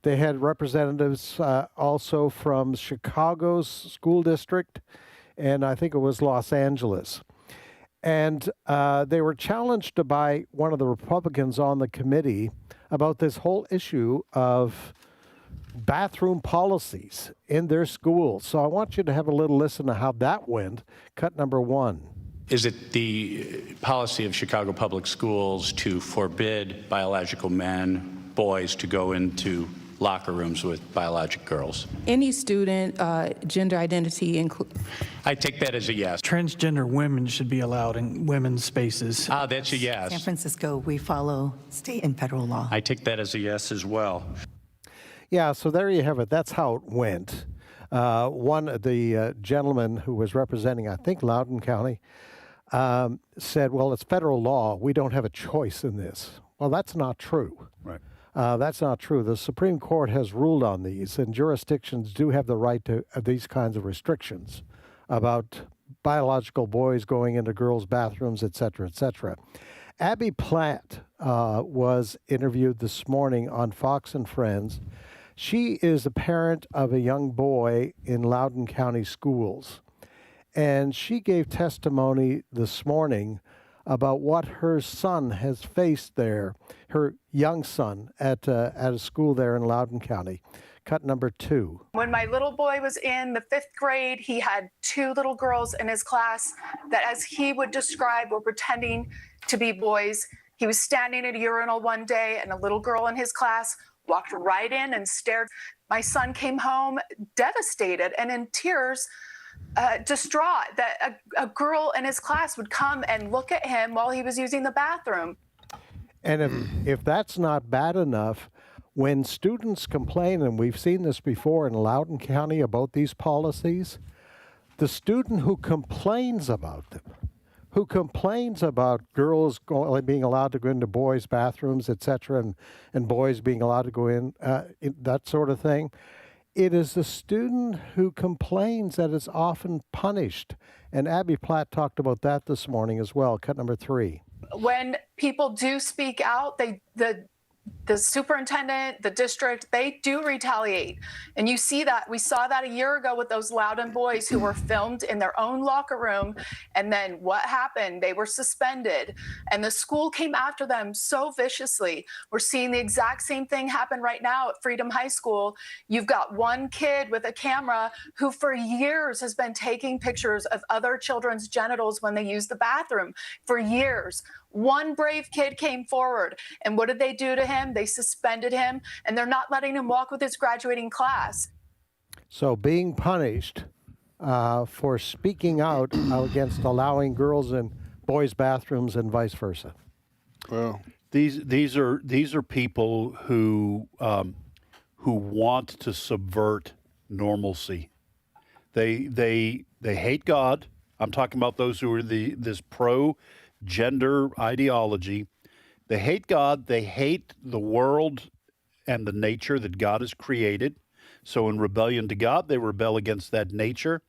Speaker 17: They had representatives also from Chicago's school district, and I think it was Los Angeles. And they were challenged by one of the Republicans on the committee about this whole issue of bathroom policies in their schools. So I want you to have a little listen to how that went. Cut number 1.
Speaker 6: Is it the policy of Chicago Public Schools to forbid biological men, boys, to go into locker rooms with biologic girls?
Speaker 7: Any student, gender identity
Speaker 6: I take that as a yes.
Speaker 8: Transgender women should be allowed in women's spaces.
Speaker 6: That's a yes.
Speaker 9: San Francisco, we follow state and federal law.
Speaker 6: I take that as a yes as well.
Speaker 17: Yeah, so there you have it. That's how it went. The gentleman who was representing, I think, Loudoun County, said, well, it's federal law. We don't have a choice in this. Well, that's not true.
Speaker 16: Right.
Speaker 17: That's not true. The Supreme Court has ruled on these, and jurisdictions do have the right to these kinds of restrictions about biological boys going into girls' bathrooms, et cetera, et cetera. Abby Platt was interviewed this morning on Fox and Friends. She is a parent of a young boy in Loudoun County schools, and she gave testimony this morning about what her son has faced there, her young son at a school there in Loudoun County. Cut number 2.
Speaker 4: When my little boy was in the 5th grade, he had 2 little girls in his class that, as he would describe, were pretending to be boys. He was standing at a urinal one day, and a little girl in his class walked right in and stared. My son came home devastated and in tears, distraught that a girl in his class would come and look at him while he was using the bathroom.
Speaker 17: And if that's not bad enough, when students complain, and we've seen this before in Loudoun County about these policies, the student who complains about them, who complains about girls being allowed to go into boys' bathrooms, et cetera, and boys being allowed to go in, that sort of thing, it is the student who complains that is often punished. And Abby Platt talked about that this morning as well. Cut number 3.
Speaker 4: When people do speak out, the superintendent, the district, they do retaliate. And you see that. We saw that a year ago with those Loudoun boys who were filmed in their own locker room. And then what happened? They were suspended. And the school came after them so viciously. We're seeing the exact same thing happen right now at Freedom High School. You've got one kid with a camera who for years has been taking pictures of other children's genitals when they use the bathroom. For years. One brave kid came forward, and what did they do to him? They suspended him, and they're not letting him walk with his graduating class.
Speaker 17: So being punished for speaking out against allowing girls in boys' bathrooms and vice versa.
Speaker 16: Well, these are people who want to subvert normalcy. They hate God. I'm talking about those who are this pro-gender ideology. They hate God. They hate the world and the nature that God has created. So in rebellion to God, they rebel against that nature.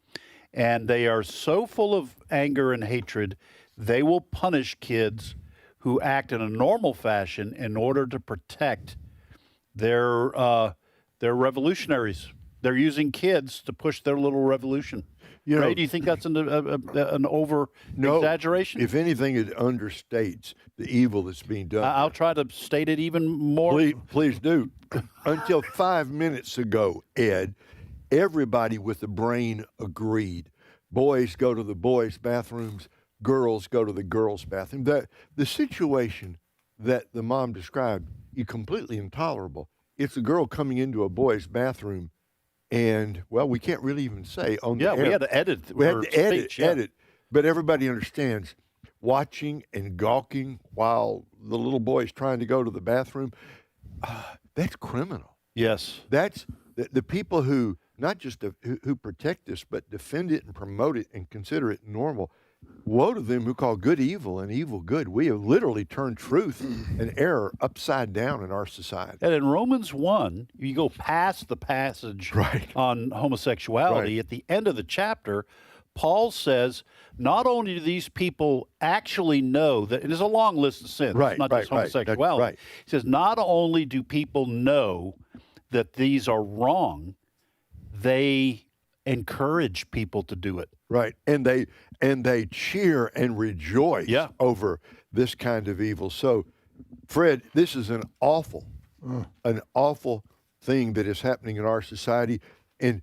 Speaker 16: And they are so full of anger and hatred, they will punish kids who act in a normal fashion in order to protect their revolutionaries. They're using kids to push their little revolution. Ray, do you think that's an over exaggeration?
Speaker 15: If anything, it understates the evil that's being done.
Speaker 16: I'll try to state it even more.
Speaker 15: Please do. Until 5 minutes ago, Ed, everybody with a brain agreed. Boys go to the boys' bathrooms, girls go to the girls' bathroom. The situation that the mom described is completely intolerable. It's a girl coming into a boy's bathroom, and, well, we can't really even say on the air.
Speaker 16: We had to edit.
Speaker 15: We had to edit. But everybody understands watching and gawking while the little boy is trying to go to the bathroom, that's criminal.
Speaker 16: Yes.
Speaker 15: That's the people who not just who protect this, but defend it and promote it and consider it normal. Woe to them who call good evil and evil good. We have literally turned truth and error upside down in our society.
Speaker 16: And in Romans 1, you go past the passage on homosexuality. At the end of the chapter, Paul says, not only do these people actually know that, it is a long list of sins, not just homosexuality. He says, not only do people know that these are wrong, they encourage people to do it.
Speaker 15: Right. And they cheer and rejoice over this kind of evil. So, Fred, this is an awful thing that is happening in our society. And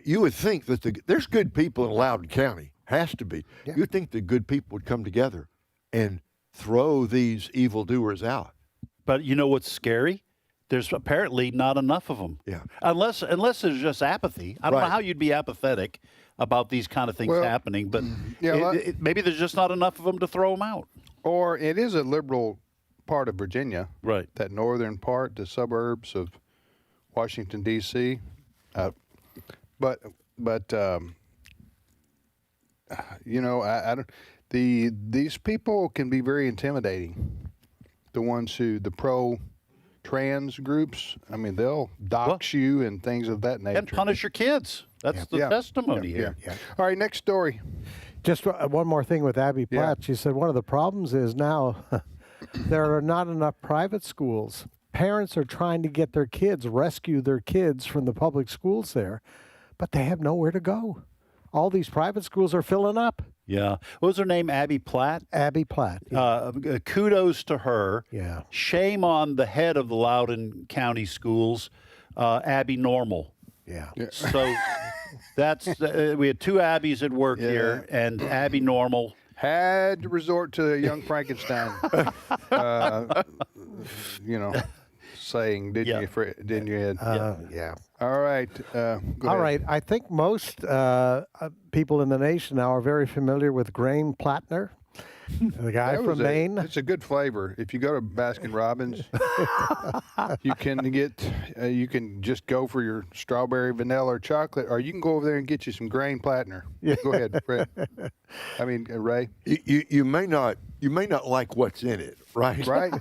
Speaker 15: you would think that there's good people in Loudoun County. Has to be. Yeah. You'd think the good people would come together and throw these evildoers out.
Speaker 16: But you know what's scary? There's apparently not enough of them.
Speaker 15: Yeah.
Speaker 16: Unless there's just apathy. I don't know how you'd be apathetic about these kind of things happening, but maybe there's just not enough of them to throw them out.
Speaker 14: Or it is a liberal part of Virginia.
Speaker 16: Right.
Speaker 14: That northern part, the suburbs of Washington, D.C. But you know, I don't. These people can be very intimidating. The ones the pro-trans groups. I mean, they'll dox you and things of that nature.
Speaker 16: And punish your kids. That's the testimony here.
Speaker 14: Yeah. All right, next story.
Speaker 17: Just one more thing with Abby Platt. She said one of the problems is now there are not enough private schools. Parents are trying to get their kids, rescue their kids from the public schools there, but they have nowhere to go. All these private schools are filling up.
Speaker 16: Yeah. What was her name? Abby Platt?
Speaker 17: Abby Platt.
Speaker 16: Kudos to her.
Speaker 17: Yeah.
Speaker 16: Shame on the head of the Loudoun County Schools, Abby Normal.
Speaker 17: Yeah.
Speaker 16: So that's we had two Abbies at work here, and Abby Normal
Speaker 14: had to resort to a young Frankenstein. You know, saying, didn't you, Ed?
Speaker 17: Yeah.
Speaker 14: All right. Go
Speaker 17: All
Speaker 14: ahead.
Speaker 17: right. I think most people in the nation now are very familiar with Graham Plattner, the guy from Maine.
Speaker 14: It's a good flavor. If you go to Baskin Robbins, you can just go for your strawberry, vanilla, or chocolate, or you can go over there and get you some Graham Plattner.
Speaker 17: Yeah.
Speaker 14: Go ahead, Fred. I mean, Ray.
Speaker 15: You may not like what's in it, right?
Speaker 14: Right.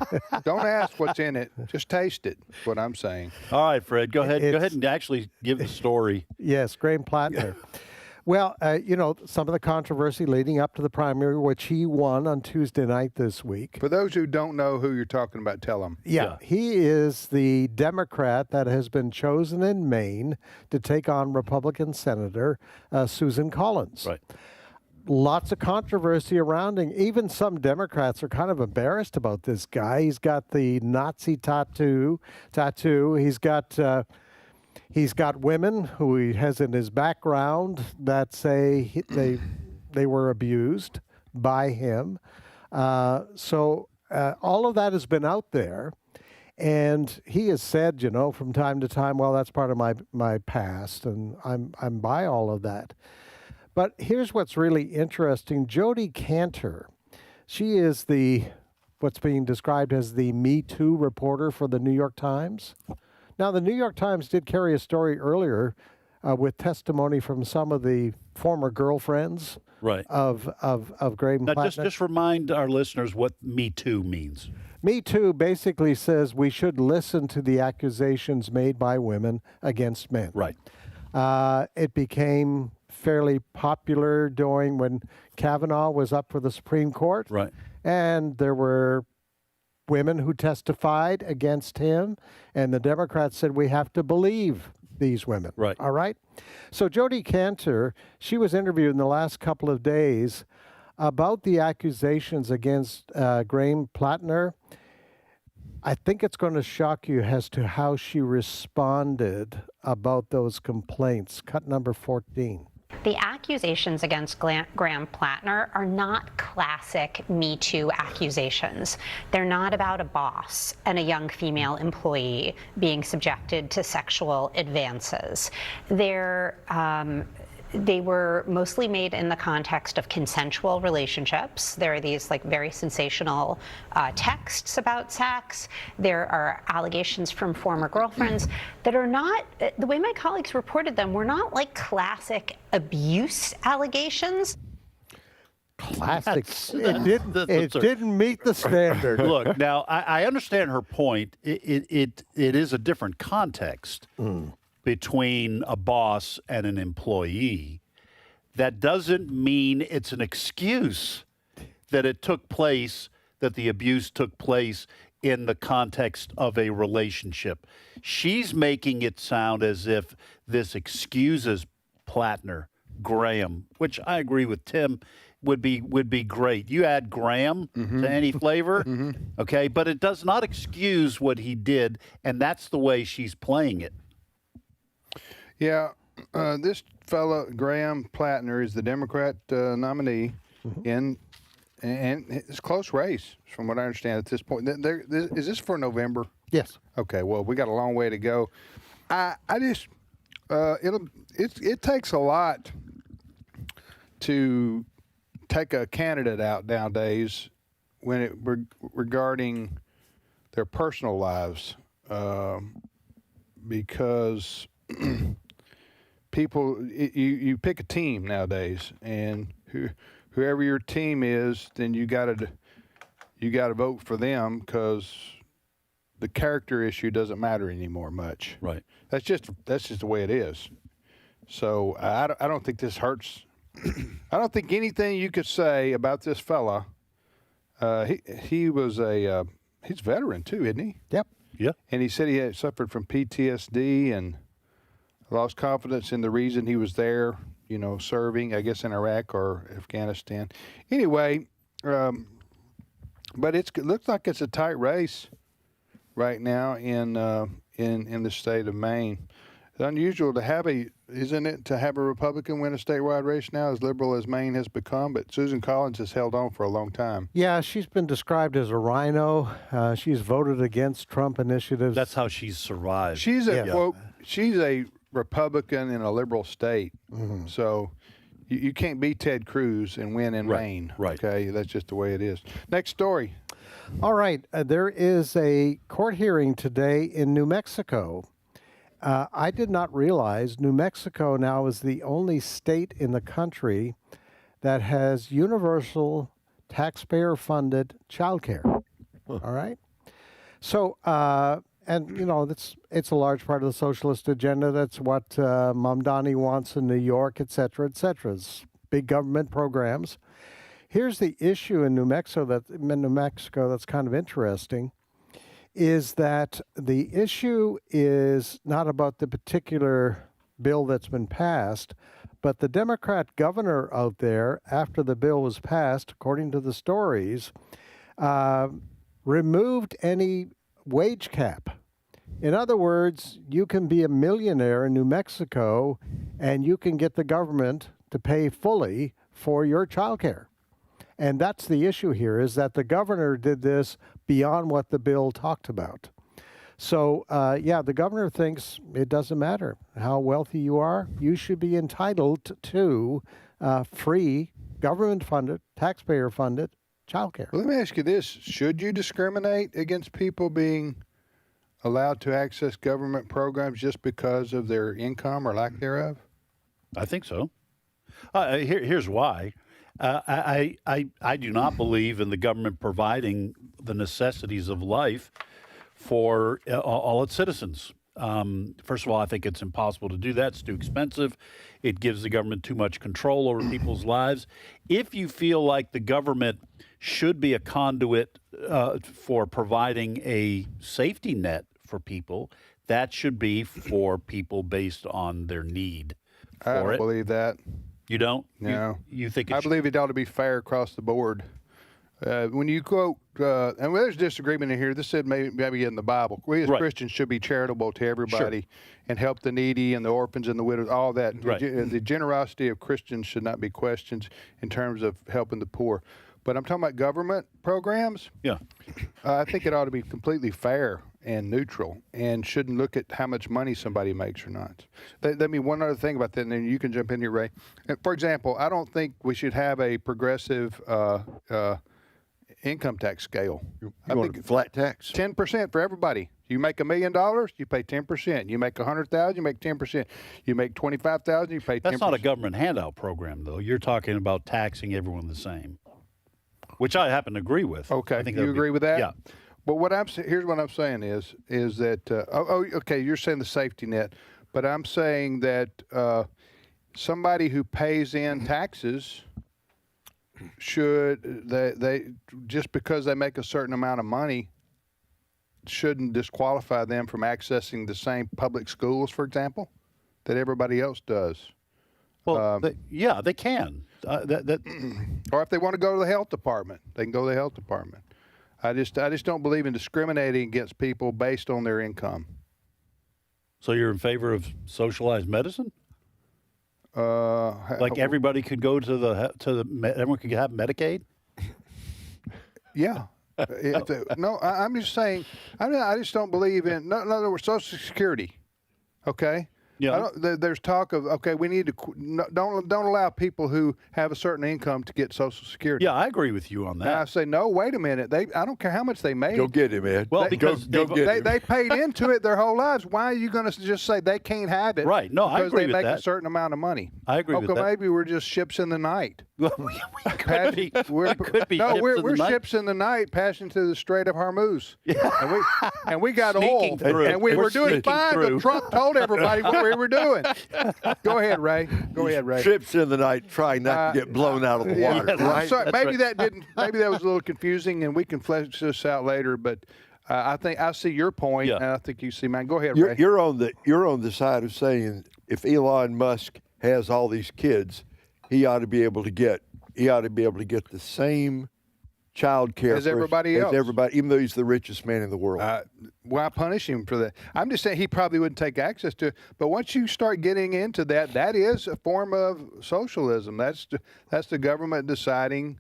Speaker 14: Don't ask what's in it. Just taste it. That's what I'm saying.
Speaker 16: All right, Fred. Go ahead. Go ahead and actually give the story.
Speaker 17: Yes, Graham Plattner. Well, you know, some of the controversy leading up to the primary, which he won on Tuesday night this week.
Speaker 14: For those who don't know who you're talking about, tell them.
Speaker 17: Yeah, he is the Democrat that has been chosen in Maine to take on Republican Senator Susan Collins.
Speaker 16: Right.
Speaker 17: Lots of controversy around him. Even some Democrats are kind of embarrassed about this guy. He's got the Nazi tattoo. He's got women who he has in his background that say they were abused by him. So all of that has been out there. And he has said, you know, from time to time, well, that's part of my past, and I'm by all of that. But here's what's really interesting. Jodi Kantor, she is what's being described as the Me Too reporter for the New York Times. Now, the New York Times did carry a story earlier with testimony from some of the former girlfriends of Graham
Speaker 16: Now,
Speaker 17: Plattner.
Speaker 16: just remind our listeners what Me Too means.
Speaker 17: Me Too basically says we should listen to the accusations made by women against men.
Speaker 16: Right.
Speaker 17: It became fairly popular during when Kavanaugh was up for the Supreme Court.
Speaker 16: Right.
Speaker 17: And there were women who testified against him, and the Democrats said we have to believe these women.
Speaker 16: Right.
Speaker 17: All right? So Jodi Kantor, she was interviewed in the last couple of days about the accusations against Graham Plattner. I think it's going to shock you as to how she responded about those complaints. Cut number 14.
Speaker 10: The accusations against Graham Plattner are not classic Me Too accusations. They're not about a boss and a young female employee being subjected to sexual advances. They were mostly made in the context of consensual relationships. There are these very sensational texts about sex. There are allegations from former girlfriends that are not, the way my colleagues reported them, were not like classic abuse allegations.
Speaker 17: Classic. It didn't meet the standard.
Speaker 16: Look, now I understand her point. It is a different context. Between a boss and an employee. That doesn't mean it's an excuse that it took place, that the abuse took place in the context of a relationship. She's making it sound as if this excuses Plattner, Graham, which I agree with Tim, would be great. You add Graham to any flavor, okay, but it does not excuse what he did, and that's the way she's playing it.
Speaker 14: Yeah, this fellow Graham Plattner is the Democrat nominee, and it's a close race from what I understand at this point. Is this for November?
Speaker 17: Yes.
Speaker 14: Okay. Well, we got a long way to go. I just it takes a lot to take a candidate out nowadays when it regarding their personal lives, because people you pick a team nowadays, and whoever your team is, then you got to vote for them, because the character issue doesn't matter anymore much.
Speaker 16: Right.
Speaker 14: That's just the way it is. So I don't think this hurts. I don't think anything you could say about this fella. He was he's a veteran too, isn't he?
Speaker 17: Yep.
Speaker 16: Yeah.
Speaker 14: And he said he had suffered from PTSD and lost confidence in the reason he was there, serving, I guess, in Iraq or Afghanistan. Anyway, but it looks like it's a tight race right now in the state of Maine. It's unusual isn't it, to have a Republican win a statewide race now, as liberal as Maine has become? But Susan Collins has held on for a long time.
Speaker 17: Yeah, she's been described as a rhino. She's voted against Trump initiatives.
Speaker 16: That's how she's survived.
Speaker 14: She's a Republican in a liberal state. So you can't beat Ted Cruz and win in Maine.
Speaker 16: Right.
Speaker 14: Okay, that's just the way it is. Next story.
Speaker 17: All right. There is a court hearing today in New Mexico. I did not realize New Mexico now is the only state in the country that has universal taxpayer-funded childcare. All right? So, it's a large part of the socialist agenda. That's what Mamdani wants in New York, et cetera, et cetera. It's big government programs. Here's the issue in New Mexico that's kind of interesting, is that the issue is not about the particular bill that's been passed, but the Democrat governor out there, after the bill was passed, according to the stories, removed any wage cap. In other words, you can be a millionaire in New Mexico and you can get the government to pay fully for your child care. And that's the issue here, is that the governor did this beyond what the bill talked about. So, the governor thinks it doesn't matter how wealthy you are. You should be entitled to free, government-funded, taxpayer-funded child care.
Speaker 14: Well, let me ask you this. Should you discriminate against people being allowed to access government programs just because of their income or lack thereof?
Speaker 16: I think so. Here's why. I do not believe in the government providing the necessities of life for all its citizens. First of all, I think it's impossible to do that. It's too expensive. It gives the government too much control over people's lives. If you feel like the government should be a conduit for providing a safety net for people, that should be for people based on their need for
Speaker 14: I don't
Speaker 16: it.
Speaker 14: believe that.
Speaker 16: You don't?
Speaker 14: No.
Speaker 16: You think
Speaker 14: I believe it ought to be fair across the board. When you quote, and there's disagreement in here, this said maybe in the Bible, we as Christians should be charitable to everybody and help the needy and the orphans and the widows, all that.
Speaker 16: Right.
Speaker 14: The generosity of Christians should not be questioned in terms of helping the poor. But I'm talking about government programs.
Speaker 16: Yeah.
Speaker 14: I think it ought to be completely fair and neutral and shouldn't look at how much money somebody makes or not. Let me one other thing about that, and then you can jump in here, Ray. For example, I don't think we should have a progressive income tax scale.
Speaker 15: I think flat tax.
Speaker 14: 10% for everybody. You make $1 million, you pay 10%. You make $100,000, you make 10%. You make $25,000, you pay 10%.
Speaker 16: That's not a government handout program, though. You're talking about taxing everyone the same, which I happen to agree with.
Speaker 14: Okay,
Speaker 16: I think
Speaker 14: you agree with that?
Speaker 16: Yeah.
Speaker 14: But here's what I'm saying is that okay, you're saying the safety net, but I'm saying that somebody who pays in taxes should they just because they make a certain amount of money shouldn't disqualify them from accessing the same public schools, for example, that everybody else does.
Speaker 16: Well, they can.
Speaker 14: Or if they want to go to the health department, they can go to the health department. I just don't believe in discriminating against people based on their income.
Speaker 16: So you're in favor of socialized medicine? Like everybody could go everyone could have Medicaid?
Speaker 14: Yeah. No, I'm just saying. I just don't believe in. No, in other words, Social Security. Okay.
Speaker 16: Yeah.
Speaker 14: There's talk of we need to don't allow people who have a certain income to get Social Security.
Speaker 16: Yeah, I agree with you on that.
Speaker 14: And I say no. Wait a minute. I don't care how much they made.
Speaker 15: Go get him, Ed.
Speaker 16: Well, because
Speaker 14: they paid into it their whole lives. Why are you going to just say they can't have it?
Speaker 16: Right. No, I agree with that.
Speaker 14: Because they make a certain amount of money.
Speaker 16: I agree with that.
Speaker 14: Maybe we're just ships in the night.
Speaker 16: Well, we could be. We're
Speaker 14: ships in the night passing through the Strait of Hormuz. Yeah. And we got oil.
Speaker 16: Through.
Speaker 14: And we were doing fine,
Speaker 16: through.
Speaker 14: but Trump told everybody what we were doing. Go ahead, Ray.
Speaker 15: Ships in the night trying not to get blown out of the water.
Speaker 14: Yeah,
Speaker 15: right?
Speaker 14: I'm sorry. Maybe
Speaker 16: right.
Speaker 14: Maybe that was a little confusing, and we can flesh this out later. But I think I see your point, and I think you see mine. Go ahead, Ray.
Speaker 15: You're on the side of saying if Elon Musk has all these kids, he ought to be able to get the same child care
Speaker 14: as everybody else.
Speaker 15: As everybody, even though he's the richest man in the world.
Speaker 14: Why punish him for that? I'm just saying he probably wouldn't take access to it. But once you start getting into that is a form of socialism. That's the government deciding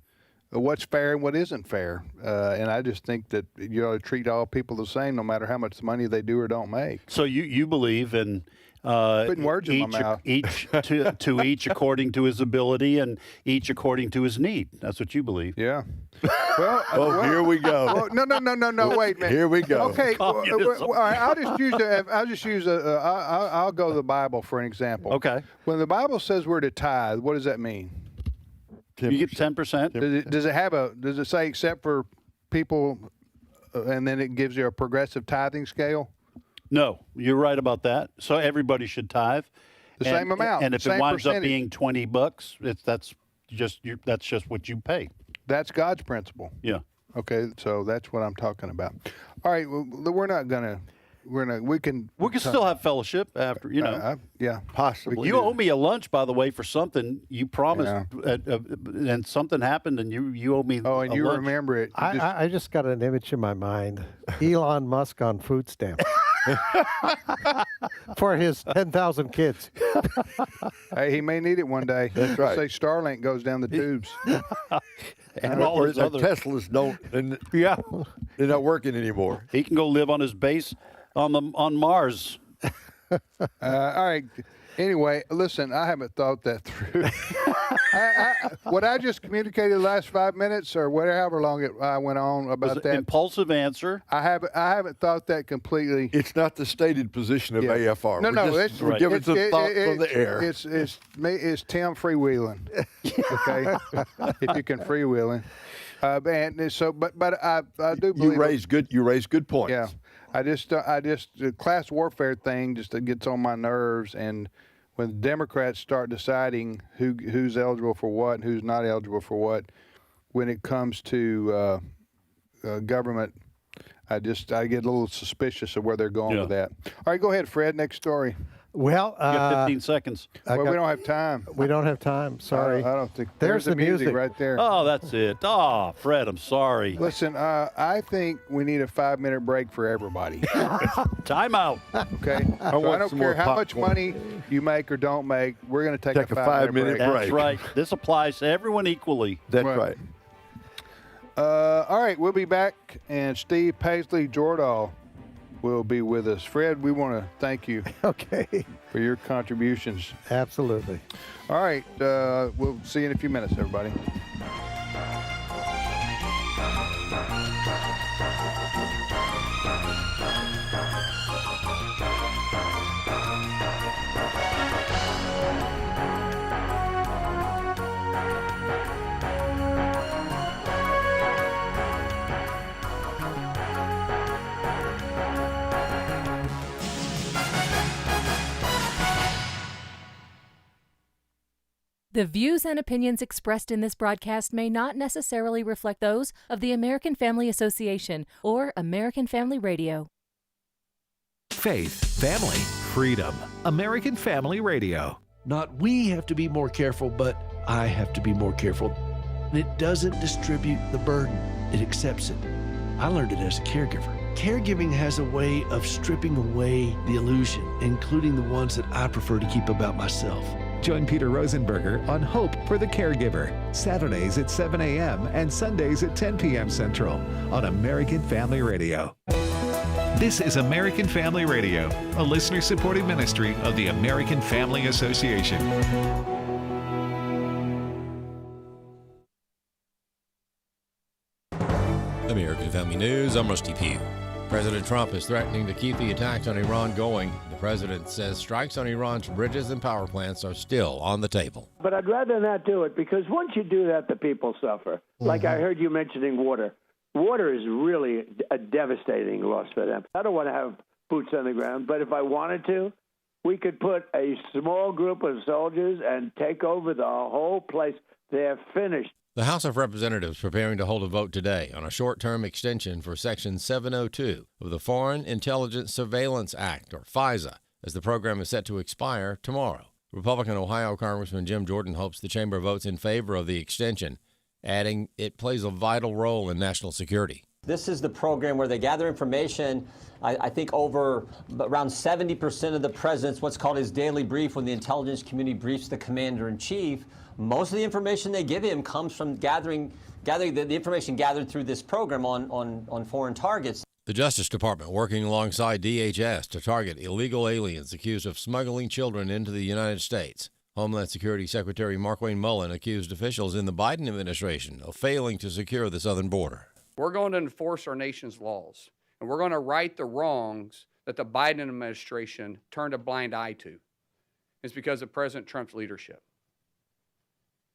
Speaker 14: what's fair and what isn't fair. And I just think that you ought to treat all people the same, no matter how much money they do or don't make.
Speaker 16: So you believe in
Speaker 14: putting words in my mouth.
Speaker 16: Each to each according to his ability and each according to his need. That's what you believe.
Speaker 14: Yeah. Well,
Speaker 15: here we go.
Speaker 14: Well, no. Wait a minute.
Speaker 15: Here we go.
Speaker 14: Okay. All right. I'll go to the Bible for an example.
Speaker 16: Okay.
Speaker 14: When the Bible says we're to tithe, what does that mean?
Speaker 15: 10%.
Speaker 16: You get 10%.
Speaker 14: Does it say except for people, and then it gives you a progressive tithing scale?
Speaker 16: No, you're right about that. So everybody should tithe.
Speaker 14: The same amount.
Speaker 16: And if
Speaker 14: same
Speaker 16: it winds
Speaker 14: percentage.
Speaker 16: up being $20, that's just what you pay.
Speaker 14: That's God's principle.
Speaker 16: Yeah.
Speaker 14: Okay, so that's what I'm talking about. All right, well, we can
Speaker 16: still have fellowship after,
Speaker 14: yeah,
Speaker 15: possibly.
Speaker 16: You owe me a lunch, by the way, for something you promised, and something happened, and you owe me.
Speaker 14: Oh, and you
Speaker 16: lunch.
Speaker 14: remember it.
Speaker 17: I just got an image in my mind: Elon Musk on food stamps for his 10,000 kids.
Speaker 14: Hey, he may need it one day.
Speaker 15: That's right.
Speaker 14: Say Starlink goes down the tubes.
Speaker 16: And all
Speaker 15: or
Speaker 16: his other
Speaker 15: Teslas don't.
Speaker 16: Yeah,
Speaker 15: they're not working anymore.
Speaker 16: He can go live on his base on Mars.
Speaker 14: All right. Anyway, listen, I haven't thought that through. What I just communicated the last 5 minutes or whatever long I went on about that.
Speaker 16: Impulsive answer.
Speaker 14: I haven't thought that completely.
Speaker 15: It's not the stated position of AFR. We're giving some thought from the air.
Speaker 14: It's Tim freewheeling. Okay, if you can freewheeling. And so, but I do believe
Speaker 15: you raise good points.
Speaker 14: Yeah. I just the class warfare thing just gets on my nerves, and when the Democrats start deciding who's eligible for what and who's not eligible for what, when it comes to government, I get a little suspicious of where they're going with that. All right, go ahead, Fred. Next story.
Speaker 17: Well,
Speaker 16: you got 15 seconds.
Speaker 14: We don't have time.
Speaker 17: We don't have time. Sorry.
Speaker 14: I don't think
Speaker 17: there's the music
Speaker 14: right there.
Speaker 16: Oh, that's it. Oh, Fred, I'm sorry.
Speaker 14: Listen, I think we need a 5-minute break for everybody.
Speaker 16: Time out.
Speaker 14: Okay. So I don't care how much money you make or don't make. We're going to take a 5-minute break.
Speaker 16: That's right. This applies to everyone equally.
Speaker 15: That's right.
Speaker 14: All right, we'll be back, and Steve Paisley Jordahl will be with us. Fred, we want to thank you for your contributions.
Speaker 17: Absolutely.
Speaker 14: All right, we'll see you in a few minutes, everybody.
Speaker 12: The views and opinions expressed in this broadcast may not necessarily reflect those of the American Family Association or American Family Radio.
Speaker 2: Faith, family, freedom. American Family Radio.
Speaker 11: Not we have to be more careful, but I have to be more careful. It doesn't distribute the burden, it accepts it. I learned it as a caregiver. Caregiving has a way of stripping away the illusion, including the ones that I prefer to keep about myself.
Speaker 2: Join Peter Rosenberger on Hope for the Caregiver, Saturdays at 7 a.m. and Sundays at 10 p.m. Central on American Family Radio. This is American Family Radio, a listener-supported ministry of the American Family Association.
Speaker 3: American Family News, I'm Rusty Pugh. President Trump is threatening to keep the attacks on Iran going. The president says strikes on Iran's bridges and power plants are still on the table.
Speaker 22: But I'd rather not do it, because once you do that, the people suffer. Like I heard you mentioning water. Water is really a devastating loss for them. I don't want to have boots on the ground, but if I wanted to, we could put a small group of soldiers and take over the whole place. They're finished.
Speaker 3: The House of Representatives preparing to hold a vote today on a short-term extension for Section 702 of the Foreign Intelligence Surveillance Act, or FISA, as the program is set to expire tomorrow. Republican Ohio Congressman Jim Jordan hopes the chamber votes in favor of the extension, adding it plays a vital role in national security.
Speaker 23: This is the program where they gather information. I think over around 70% of the president's what's called his daily brief, when the intelligence community briefs the commander-in-chief. Most of the information they give him comes from gathering the information gathered through this program on foreign targets.
Speaker 3: The Justice Department working alongside DHS to target illegal aliens accused of smuggling children into the United States. Homeland Security Secretary Markwayne Mullin accused officials in the Biden administration of failing to secure the southern border.
Speaker 24: We're going to enforce our nation's laws, and we're going to right the wrongs that the Biden administration turned a blind eye to. It's because of President Trump's leadership.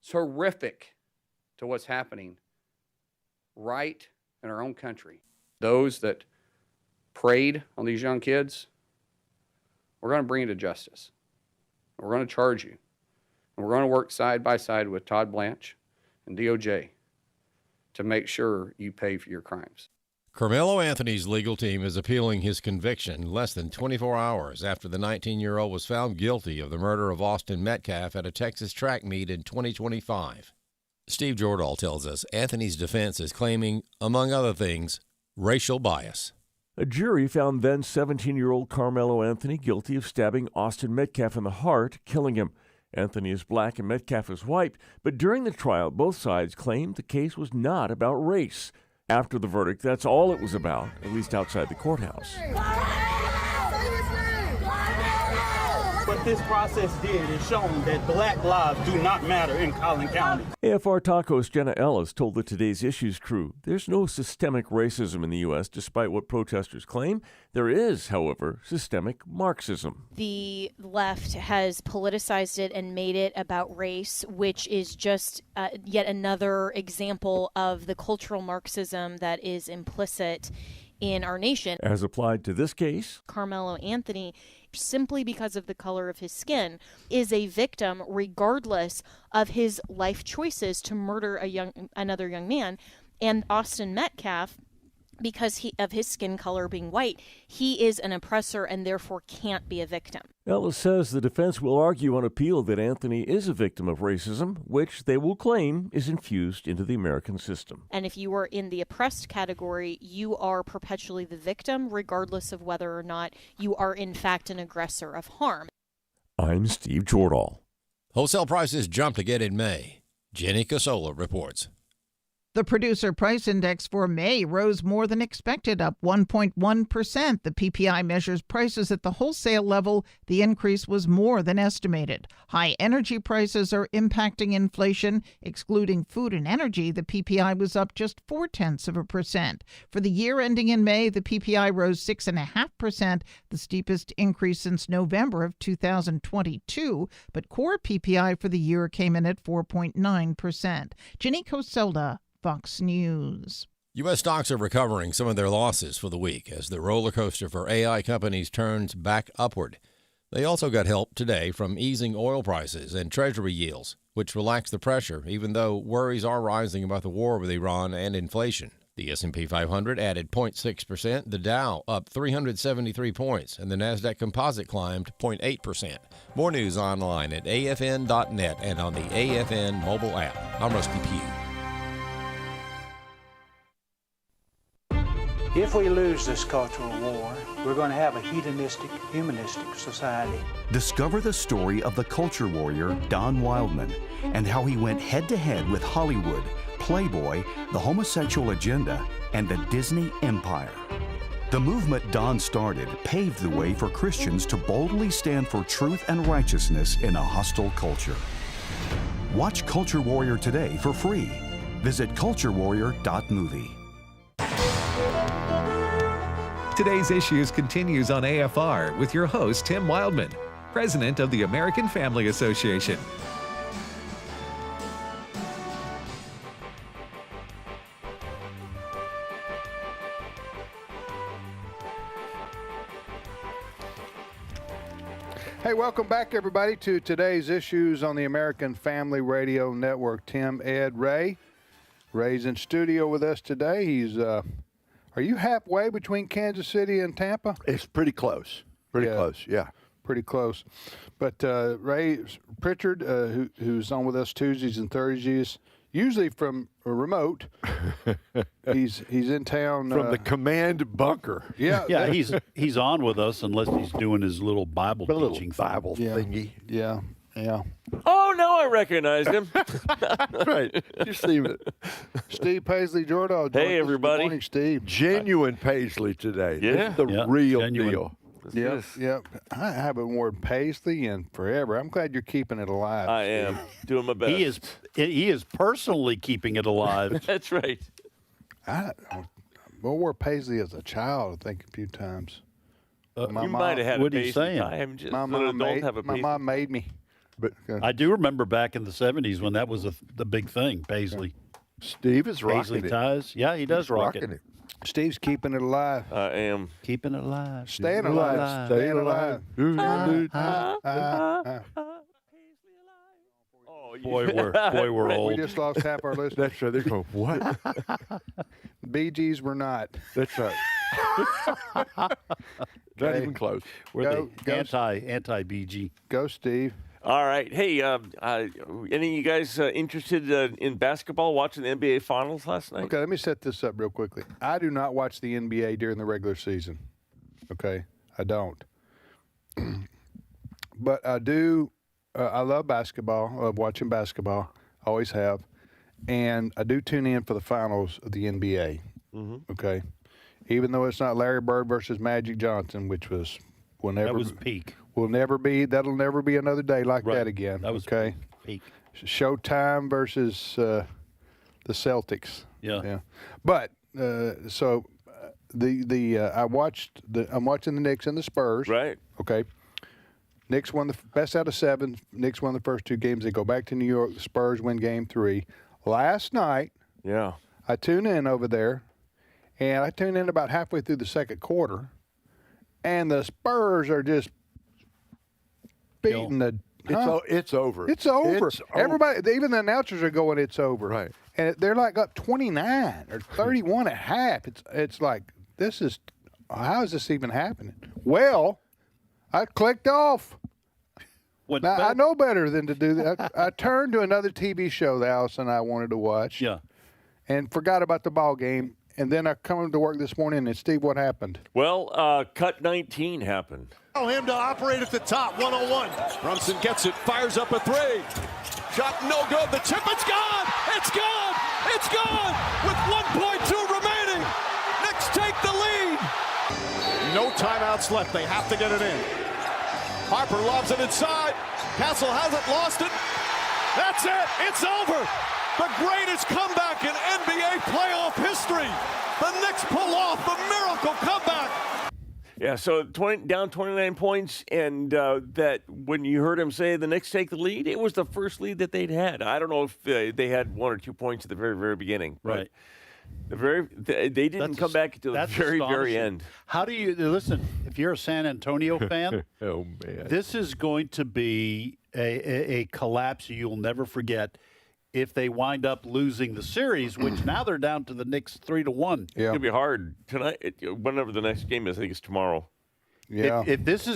Speaker 24: It's horrific to what's happening right in our own country. Those that preyed on these young kids, we're going to bring you to justice. We're going to charge you. And we're going to work side by side with Todd Blanche and DOJ to make sure you pay for your crimes.
Speaker 3: Carmelo Anthony's legal team is appealing his conviction less than 24 hours after the 19-year-old was found guilty of the murder of Austin Metcalf at a Texas track meet in 2025. Steve Jordahl tells us Anthony's defense is claiming, among other things, racial bias.
Speaker 25: A jury found then 17-year-old Carmelo Anthony guilty of stabbing Austin Metcalf in the heart, killing him. Anthony is black and Metcalf is white, but during the trial, both sides claimed the case was not about race. After the verdict, that's all it was about, at least outside the courthouse.
Speaker 26: What this process did is shown that black lives do not matter in Collin County.
Speaker 25: AFR Talk host Jenna Ellis told the Today's Issues crew there's no systemic racism in the U.S., despite what protesters claim. There is, however, systemic Marxism.
Speaker 27: The left has politicized it and made it about race, which is just yet another example of the cultural Marxism that is implicit in our nation.
Speaker 25: As applied to this case,
Speaker 27: Carmelo Anthony, simply because of the color of his skin, is a victim regardless of his life choices to murder another young man. And Austin Metcalf, because of his skin color being white, he is an oppressor and therefore can't be a victim.
Speaker 25: Ellis says the defense will argue on appeal that Anthony is a victim of racism, which they will claim is infused into the American system.
Speaker 27: And if you are in the oppressed category, you are perpetually the victim, regardless of whether or not you are in fact an aggressor of harm.
Speaker 25: I'm Steve Jordahl.
Speaker 3: Wholesale prices jumped again in May. Jenny Casola reports.
Speaker 28: The Producer Price Index for May rose more than expected, up 1.1%. The PPI measures prices at the wholesale level. The increase was more than estimated. High energy prices are impacting inflation. Excluding food and energy, the PPI was up just 0.4%. For the year ending in May, the PPI rose 6.5%, the steepest increase since November of 2022. But core PPI for the year came in at 4.9%. Jenny Coselda, Fox News.
Speaker 3: U.S. stocks are recovering some of their losses for the week as the roller coaster for AI companies turns back upward. They also got help today from easing oil prices and Treasury yields, which relaxed the pressure, even though worries are rising about the war with Iran and inflation. The S&P 500 added 0.6%, the Dow up 373 points, and the Nasdaq Composite climbed 0.8%. More news online at afn.net and on the AFN mobile app. I'm Rusty Pugh.
Speaker 1: If we lose this cultural war, we're going to have a hedonistic, humanistic society.
Speaker 5: Discover the story of the culture warrior Don Wildmon and how he went head-to-head with Hollywood, Playboy, the homosexual agenda, and the Disney empire. The movement Don started paved the way for Christians to boldly stand for truth and righteousness in a hostile culture. Watch Culture Warrior today for free. Visit culturewarrior.movie.
Speaker 2: Today's Issues continues on AFR with your host, Tim Wildmon, president of the American Family Association.
Speaker 14: Hey, welcome back, everybody, to today's Issues on the American Family Radio Network. Tim, Ed, Ray. Ray's in studio with us today. He's, are you halfway between Kansas City and Tampa?
Speaker 15: It's pretty close. Pretty close, yeah.
Speaker 14: Pretty close. But Ray Pritchard, who's on with us Tuesdays and Thursdays, usually from a remote. he's in town
Speaker 15: from the command bunker.
Speaker 16: Yeah. He's on with us unless he's doing his little Bible teaching
Speaker 15: Bible thingy.
Speaker 14: Yeah.
Speaker 25: Oh, now I recognize him.
Speaker 15: Right. Just
Speaker 14: Steve Paisley Jordan.
Speaker 25: Hey, everybody.
Speaker 14: Good morning, Steve.
Speaker 15: Genuine Paisley today.
Speaker 25: Yeah.
Speaker 15: This is the real deal.
Speaker 14: Yep. I haven't worn Paisley in forever. I'm glad you're keeping it alive.
Speaker 25: I am doing my best.
Speaker 16: He is personally keeping it alive.
Speaker 25: That's right.
Speaker 14: I wore Paisley as a child, I think, a few times.
Speaker 25: You might have had
Speaker 16: what
Speaker 25: a
Speaker 16: are you
Speaker 25: Paisley
Speaker 16: saying?
Speaker 25: time. Just
Speaker 14: My mom made me.
Speaker 15: But
Speaker 16: I do remember back in the 70s when that was the big thing, Paisley.
Speaker 15: Steve is rocking
Speaker 16: Paisley
Speaker 15: it.
Speaker 16: ties. Yeah, he does rock it.
Speaker 14: Steve's keeping it alive.
Speaker 25: I am.
Speaker 16: Keeping it alive.
Speaker 14: Staying alive. Staying alive.
Speaker 16: Boy, we're old.
Speaker 14: We just lost half our listeners.
Speaker 15: That's right. They're going, what?
Speaker 14: Bee Gees were not.
Speaker 15: That's right. Not even close.
Speaker 16: We're the anti-BG.
Speaker 14: Go, Steve.
Speaker 25: All right. Hey, any of you guys interested in basketball, watching the NBA Finals last night?
Speaker 14: Okay, let me set this up real quickly. I do not watch the NBA during the regular season. Okay? I don't. But I do. I love basketball. I love watching basketball. Always have. And I do tune in for the finals of the NBA.
Speaker 25: Mm-hmm.
Speaker 14: Okay? Even though it's not Larry Bird versus Magic Johnson, which was
Speaker 16: that was peak.
Speaker 14: That'll never be another day like that again.
Speaker 16: That was
Speaker 14: okay.
Speaker 16: Peak.
Speaker 14: Showtime versus the Celtics.
Speaker 16: Yeah.
Speaker 14: But I'm watching the Knicks and the Spurs.
Speaker 25: Right.
Speaker 14: Okay. Knicks won the best out of 7. Knicks won the first 2 games. They go back to New York. The Spurs win game 3. Last night, I tune in over there, and I tune in about halfway through the second quarter, and the Spurs are just beating
Speaker 15: It's over.
Speaker 14: It's over. Everybody, even the announcers are going, it's over.
Speaker 15: Right.
Speaker 14: And they're like up 29 or 31 and a half. It's like, how is this even happening? Well, I clicked off. Now, I know better than to do that. I turned to another TV show that Alice and I wanted to watch.
Speaker 16: Yeah.
Speaker 14: And forgot about the ball game. And then I come to work this morning, and Steve, what happened?
Speaker 25: Well, cut 19 happened.
Speaker 7: Him to operate at the top, 101. Brunson gets it, fires up a 3. Shot no good. The tip, it's gone. It's gone. It's gone. With 1.2 remaining. Knicks take the lead. No timeouts left. They have to get it in. Harper lobs it inside. Castle hasn't lost it. That's it. It's over. The greatest comeback in NBA playoff history. The Knicks pull off the miracle comeback.
Speaker 25: Yeah, so down 29 points, and that when you heard him say the Knicks take the lead, it was the first lead that they'd had. I don't know if they had 1 or 2 points at the very, very beginning.
Speaker 16: Right.
Speaker 25: They didn't come back until the very, very end.
Speaker 16: How do you listen? If you're a San Antonio fan,
Speaker 15: oh man,
Speaker 16: this is going to be a collapse you'll never forget. if they wind up losing the series, which now they're down to the Knicks 3-1.
Speaker 25: It's gonna be hard tonight. Whenever the next game is, I think it's tomorrow.
Speaker 14: Yeah.
Speaker 16: If this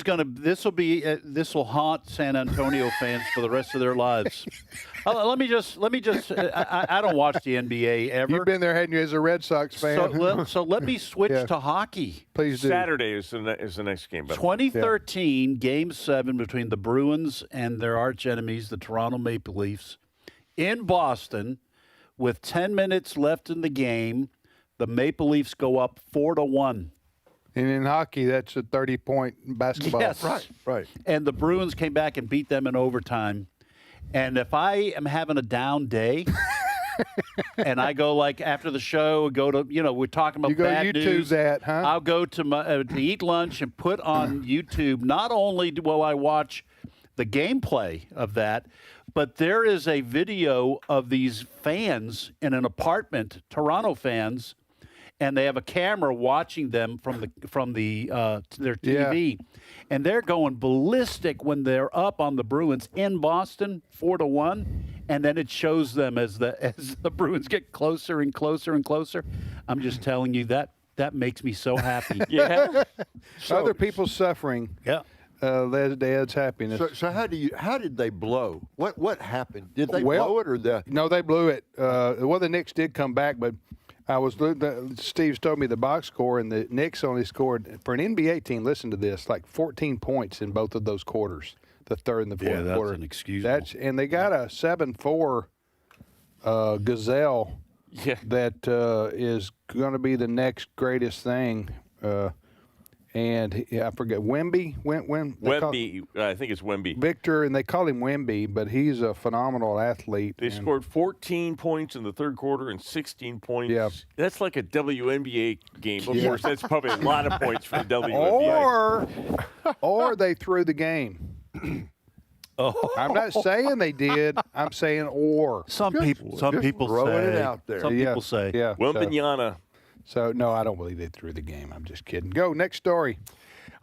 Speaker 16: will haunt San Antonio fans for the rest of their lives. Let me just. I don't watch the NBA ever.
Speaker 14: You've been there, hadn't you, as a Red Sox fan?
Speaker 16: So let me switch to hockey.
Speaker 14: Please do.
Speaker 25: Saturday is the next game.
Speaker 16: 2013, Game 7 between the Bruins and their arch enemies, the Toronto Maple Leafs, in Boston, with 10 minutes left in the game. The Maple Leafs go up 4-1.
Speaker 14: And in hockey, that's a 30-point basketball.
Speaker 16: Yes,
Speaker 14: right.
Speaker 16: And the Bruins came back and beat them in overtime. And if I am having a down day, and I go like after the show, we're talking about bad
Speaker 14: YouTube
Speaker 16: news.
Speaker 14: that, huh?
Speaker 16: I'll go to eat lunch and put on YouTube. Not only will I watch the gameplay of that, but there is a video of these fans in an apartment, Toronto fans, and they have a camera watching them from their TV, and they're going ballistic when they're up on the Bruins in Boston, 4-1, and then it shows them as the Bruins get closer and closer and closer. I'm just telling you that makes me so happy.
Speaker 25: Yeah,
Speaker 14: other people suffering.
Speaker 16: Yeah.
Speaker 14: Dad's happiness.
Speaker 15: So how did they blow? What happened? Did they blow it or the?
Speaker 14: No, they blew it. The Knicks did come back, but I was Steve's told me the box score, and the Knicks only scored for an NBA team. Listen to this: like 14 points in both of those quarters, the third and the fourth quarter.
Speaker 16: That's inexcusable.
Speaker 14: And they got a 7-4 Gazelle that is going to be the next greatest thing. And I forget Wemby.
Speaker 25: Wemby, I think it's Wemby.
Speaker 14: Victor, and they call him Wemby, but he's a phenomenal athlete.
Speaker 25: They scored 14 points in the third quarter and 16 points. Yeah. That's like a WNBA game. Of course, that's probably a lot of points for the WNBA.
Speaker 14: Or they threw the game. I'm not saying they did. I'm saying or.
Speaker 16: Some people
Speaker 15: throwing
Speaker 16: say.
Speaker 15: it out there.
Speaker 16: Some people say.
Speaker 14: Yeah.
Speaker 25: Wembanyama.
Speaker 14: So, no, I don't believe they threw the game. I'm just kidding. Go, next story.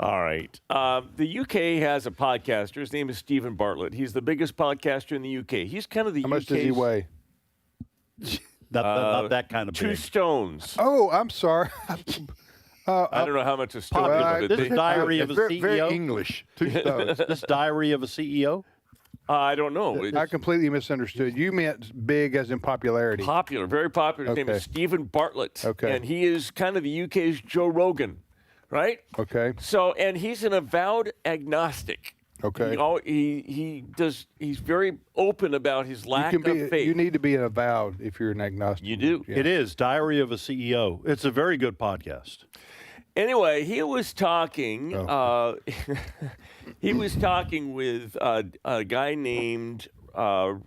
Speaker 25: All right. The UK has a podcaster. His name is Stephen Bartlett. He's the biggest podcaster in the UK. He's kind of the
Speaker 14: How much does he weigh?
Speaker 16: Not that kind of
Speaker 25: 2
Speaker 16: big.
Speaker 25: stones.
Speaker 14: Oh, I'm sorry.
Speaker 25: I don't know how much a stone is.
Speaker 16: This diary of a CEO.
Speaker 15: Very English. 2 stones.
Speaker 16: This diary of a CEO.
Speaker 25: I don't know.
Speaker 14: I completely misunderstood. You meant big as in popularity.
Speaker 25: Popular, very popular. His name is Stephen Bartlett.
Speaker 14: Okay.
Speaker 25: And he is kind of the UK's Joe Rogan, right?
Speaker 14: Okay.
Speaker 25: So, and he's an avowed agnostic.
Speaker 14: Okay.
Speaker 25: He's very open about his lack of faith.
Speaker 14: You need to be an avowed if you're an agnostic.
Speaker 25: You do.
Speaker 14: Yeah.
Speaker 16: It is Diary of a CEO. It's a very good podcast.
Speaker 25: Anyway, he was talking. He was talking with a guy named John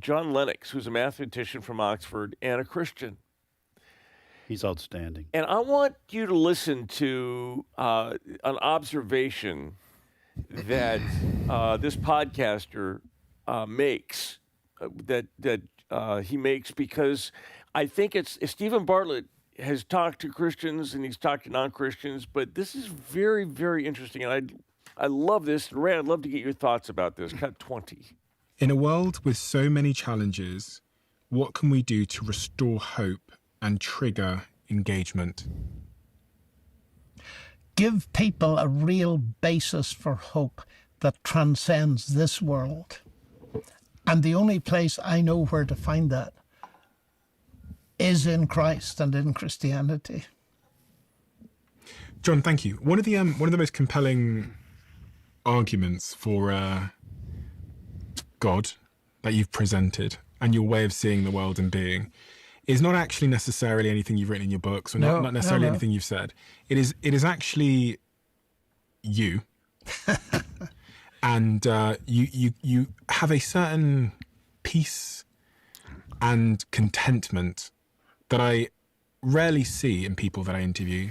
Speaker 25: Lennox, who's a mathematician from Oxford and a Christian.
Speaker 16: He's outstanding.
Speaker 25: And I want you to listen to an observation that this podcaster makes. He makes because I think it's Stephen Bartlett has talked to Christians and he's talked to non-Christians, but this is very, very interesting. And I love this. Ray, I'd love to get your thoughts about this. Cut 20.
Speaker 6: In a world with so many challenges, what can we do to restore hope and trigger engagement?
Speaker 8: Give people a real basis for hope that transcends this world. And the only place I know where to find that is in Christ and in Christianity.
Speaker 6: John, thank you. One of the most compelling arguments for God that you've presented and your way of seeing the world and being is not actually necessarily anything you've written in your books or not necessarily anything you've said. It is actually you. And you have a certain peace and contentment that I rarely see in people that I interview,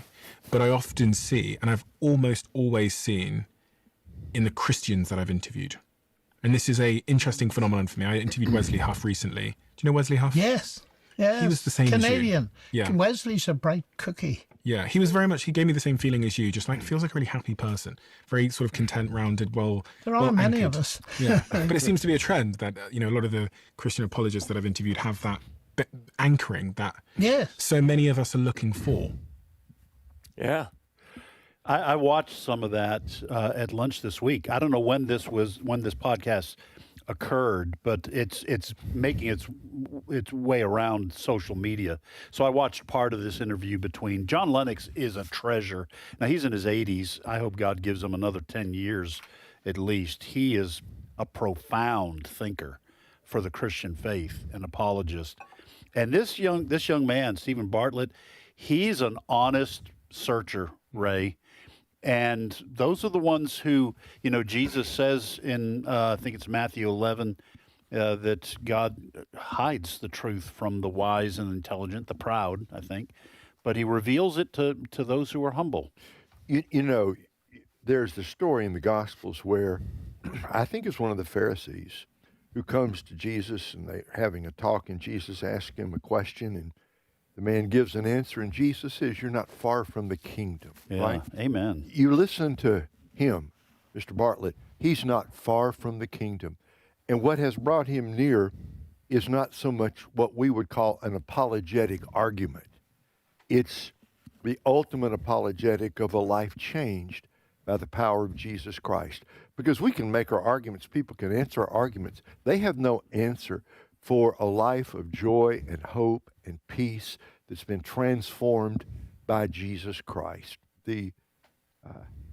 Speaker 6: but I often see, and I've almost always seen in the Christians that I've interviewed. And this is a interesting phenomenon for me. I interviewed Wesley Huff recently. Do you know Wesley Huff?
Speaker 8: Yes. Yes.
Speaker 6: He was the same
Speaker 8: Canadian.
Speaker 6: as you. Yeah.
Speaker 8: Wesley's a bright cookie.
Speaker 6: Yeah, he was very much, he gave me the same feeling as you, just like feels like a really happy person, very sort of content, rounded,
Speaker 8: There are many
Speaker 6: anchored.
Speaker 8: of us.
Speaker 6: Yeah, but it seems to be a trend that, a lot of the Christian apologists that I've interviewed have that anchoring that so many of us are looking for.
Speaker 25: Yeah.
Speaker 16: I watched some of that at lunch this week. I don't know when this podcast occurred, but it's making its way around social media. So I watched part of this interview between John Lennox is a treasure. Now he's in his 80s. I hope God gives him another 10 years at least. He is a profound thinker for the Christian faith, an apologist. And this young man, Stephen Bartlett, he's an honest searcher, Ray. And those are the ones who, Jesus says in, I think it's Matthew 11, that God hides the truth from the wise and intelligent, the proud, I think, but he reveals it to those who are humble.
Speaker 15: There's the story in the Gospels where I think it's one of the Pharisees who comes to Jesus, and they're having a talk, and Jesus asks him a question, and the man gives an answer, and Jesus says, "You're not far from the kingdom."
Speaker 16: Yeah,
Speaker 15: right?
Speaker 16: Amen.
Speaker 15: You listen to him, Mr. Bartlett. He's not far from the kingdom. And what has brought him near is not so much what we would call an apologetic argument. It's the ultimate apologetic of a life changed by the power of Jesus Christ. Because we can make our arguments, people can answer our arguments. They have no answer for a life of joy and hope and peace that's been transformed by Jesus Christ.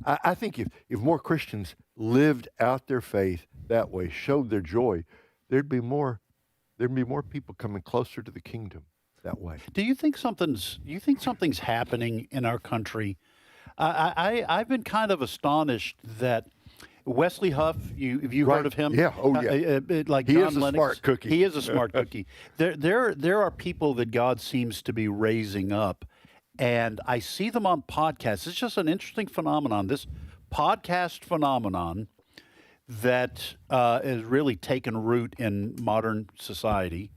Speaker 15: I think if more Christians lived out their faith that way, showed their joy, there'd be more people coming closer to the kingdom that way.
Speaker 16: Do you think something's happening in our country? I've been kind of astonished that Wesley Huff, have you heard of him?
Speaker 15: Yeah,
Speaker 16: like
Speaker 15: he
Speaker 16: John
Speaker 15: is a
Speaker 16: Lennox.
Speaker 15: smart cookie.
Speaker 16: He is a smart cookie. There are people that God seems to be raising up, and I see them on podcasts. It's just an interesting phenomenon. This podcast phenomenon that has really taken root in modern society.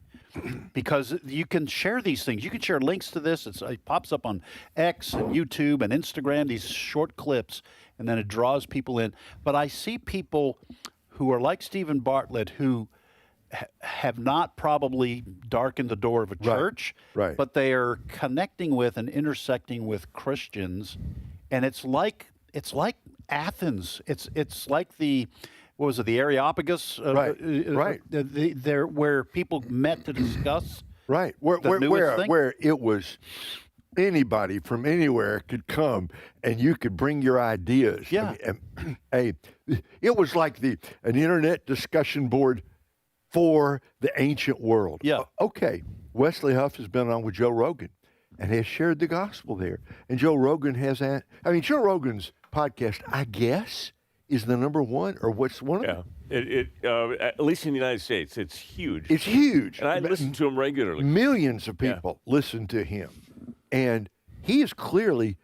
Speaker 16: Because you can share these things. You can share links to this. It pops up on X and YouTube and Instagram, these short clips, and then it draws people in. But I see people who are like Stephen Bartlett who have not probably darkened the door of a church,
Speaker 15: right.
Speaker 16: but they are connecting with and intersecting with Christians. And it's like Athens. It's like the... What was it? The Areopagus,
Speaker 15: right.
Speaker 16: There where people met to discuss,
Speaker 15: right? Where it was anybody from anywhere could come, and you could bring your ideas.
Speaker 16: Yeah.
Speaker 15: It was like an internet discussion board for the ancient world.
Speaker 16: Yeah.
Speaker 15: Okay. Wesley Huff has been on with Joe Rogan, and has shared the gospel there. And Joe Rogan Joe Rogan's podcast, I guess, is the number one, or what's one of them?
Speaker 25: At least in the United States, it's huge.
Speaker 15: It's huge.
Speaker 25: And I listen to him regularly.
Speaker 15: Millions of people listen to him. And he is clearly,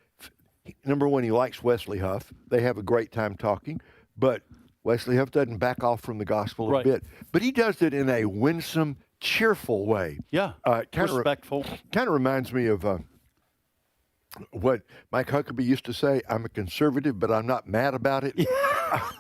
Speaker 15: number one, he likes Wesley Huff. They have a great time talking. But Wesley Huff doesn't back off from the gospel a bit. But he does it in a winsome, cheerful way.
Speaker 16: Yeah, respectful.
Speaker 15: Kind of reminds me of... what Mike Huckabee used to say, "I'm a conservative, but I'm not mad about it."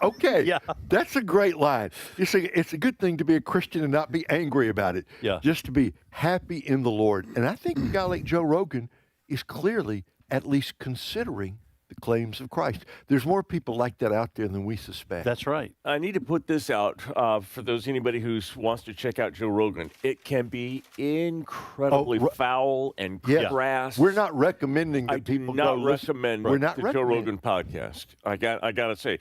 Speaker 15: Okay,
Speaker 16: yeah,
Speaker 15: that's a great line. You see, it's a good thing to be a Christian and not be angry about it.
Speaker 16: Yeah,
Speaker 15: just to be happy in the Lord. And I think a guy like Joe Rogan is clearly at least considering the claims of Christ. There's more people like that out there than we suspect.
Speaker 16: That's right.
Speaker 25: I need to put this out for anybody who wants to check out Joe Rogan. It can be incredibly foul and crass.
Speaker 15: We're not recommending that people go listen.
Speaker 25: We're not the Joe Rogan podcast. I gotta say,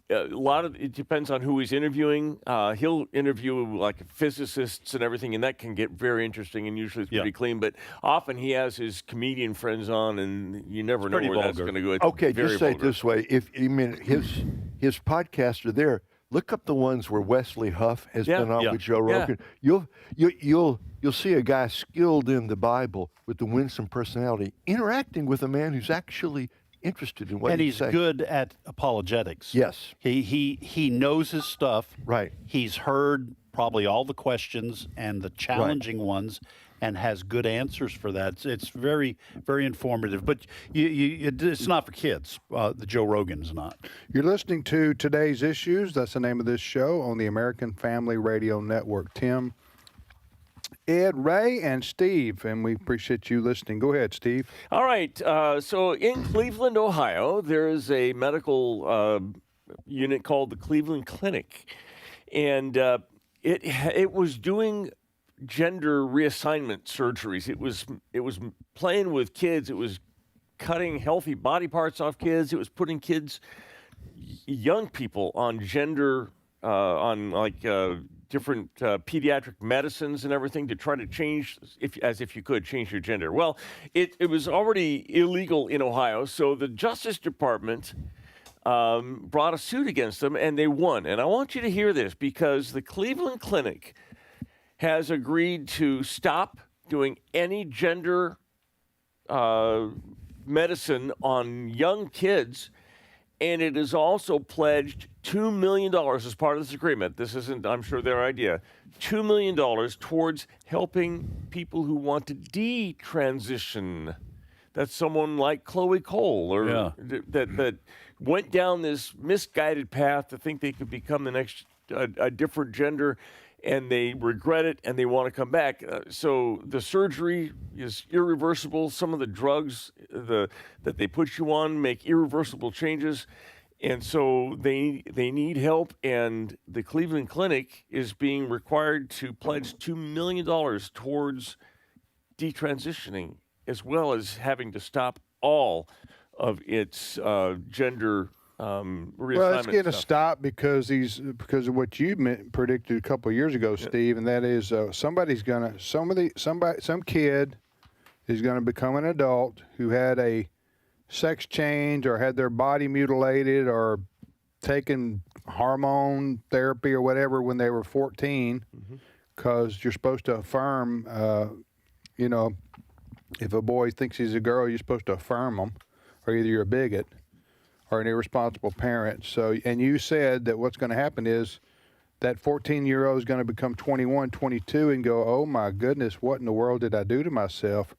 Speaker 25: a lot of it depends on who he's interviewing. He'll interview like physicists and everything, and that can get very interesting. And usually it's pretty clean. But often he has his comedian friends on, and you never know where that's going to go. It's
Speaker 15: okay,
Speaker 25: very
Speaker 15: just say
Speaker 25: vulgar.
Speaker 15: it this way: his podcasts are there. Look up the ones where Wesley Huff has been on with Joe Rogan. You'll see a guy skilled in the Bible with the winsome personality interacting with a man who's actually interested in what he's saying.
Speaker 16: And he's good at apologetics.
Speaker 15: Yes.
Speaker 16: He knows his stuff.
Speaker 15: Right.
Speaker 16: He's heard probably all the questions and the challenging ones, and has good answers for that. It's very, very informative. But it's not for kids. The Joe Rogan's not.
Speaker 14: You're listening to Today's Issues. That's the name of this show on the American Family Radio Network. Tim, Ed, Ray, and Steve, and we appreciate you listening. Go ahead, Steve.
Speaker 25: All right. So in Cleveland, Ohio, there is a medical unit called the Cleveland Clinic, and it was doing gender reassignment surgeries. It was playing with kids. It was cutting healthy body parts off kids. It was putting young people on gender, different pediatric medicines and everything to try to change, if you could, change your gender. Well, it was already illegal in Ohio, so the Justice Department brought a suit against them, and they won. And I want you to hear this, because the Cleveland Clinic has agreed to stop doing any gender medicine on young kids, and it has also pledged $2 million as part of this agreement. This isn't, I'm sure, their idea. $2 million towards helping people who want to detransition. That's someone like Chloe Cole, or that went down this misguided path to think they could become the next a different gender, and they regret it and they want to come back. So the surgery is irreversible. Some of the drugs that they put you on make irreversible changes. And so they need help, and the Cleveland Clinic is being required to pledge $2 million towards detransitioning, as well as having to stop all of its gender reassignment.
Speaker 14: Well, it's going to
Speaker 25: stuff.
Speaker 14: stop because of what you predicted a couple of years ago, Steve, and that is some kid is going to become an adult who had a sex change or had their body mutilated or taken hormone therapy or whatever when they were 14, because you're supposed to affirm, if a boy thinks he's a girl, you're supposed to affirm him, or either you're a bigot or an irresponsible parent. So, and you said that what's going to happen is that 14-year-old is going to become 21, 22 and go, oh my goodness, what in the world did I do to myself?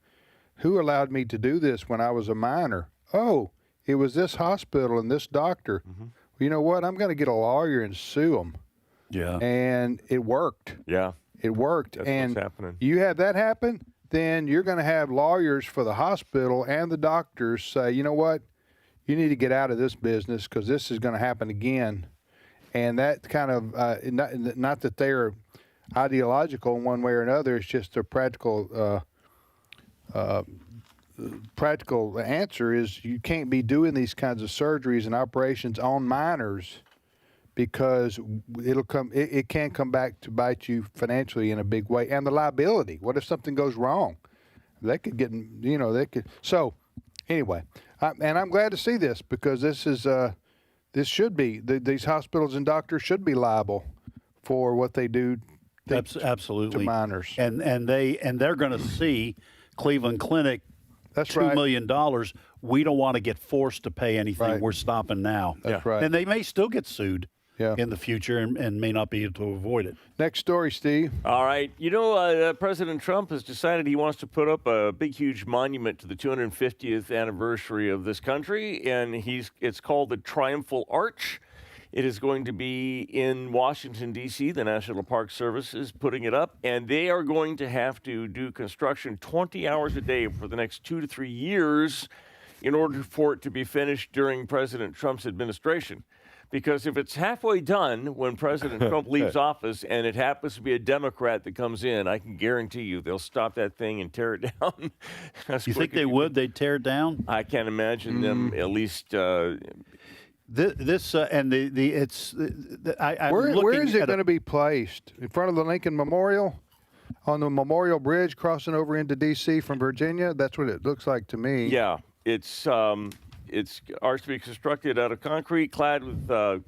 Speaker 14: Who allowed me to do this when I was a minor? Oh, it was this hospital and this doctor. You know what? I'm going to get a lawyer and sue them.
Speaker 16: Yeah.
Speaker 14: And it worked.
Speaker 25: Yeah.
Speaker 14: It worked.
Speaker 25: That's
Speaker 14: and
Speaker 25: what's happening.
Speaker 14: You have that happen, then you're going to have lawyers for the hospital and the doctors say, you know what? You need to get out of this business because this is going to happen again. And that kind of, not that they're ideological in one way or another, it's just a practical answer is you can't be doing these kinds of surgeries and operations on minors because it can come back to bite you financially in a big way. And the liability, what if something goes wrong? They could get, so anyway, and I'm glad to see this because this should be, these hospitals and doctors should be liable for what they do
Speaker 16: absolutely
Speaker 14: to minors.
Speaker 16: And they're going to see Cleveland Clinic,
Speaker 14: that's
Speaker 16: $2 million. We don't want to get forced to pay anything.
Speaker 14: Right.
Speaker 16: We're stopping now.
Speaker 14: That's right.
Speaker 16: And they may still get sued in the future and may not be able to avoid it.
Speaker 14: Next story, Steve.
Speaker 25: All right. President Trump has decided he wants to put up a big, huge monument to the 250th anniversary of this country, and it's called the Triumphal Arch. It is going to be in Washington, D.C. The National Park Service is putting it up, and they are going to have to do construction 20 hours a day for the next 2 to 3 years in order for it to be finished during President Trump's administration. Because if it's halfway done when President Trump leaves office and it happens to be a Democrat that comes in, I can guarantee you they'll stop that thing and tear it down.
Speaker 16: You think they would? They'd tear it down?
Speaker 25: I can't imagine them at least...
Speaker 14: Where is it going to be placed? In front of the Lincoln Memorial? On the Memorial Bridge crossing over into D.C. from Virginia? That's what it looks like to me.
Speaker 25: Yeah, it's ours to be constructed out of concrete, clad with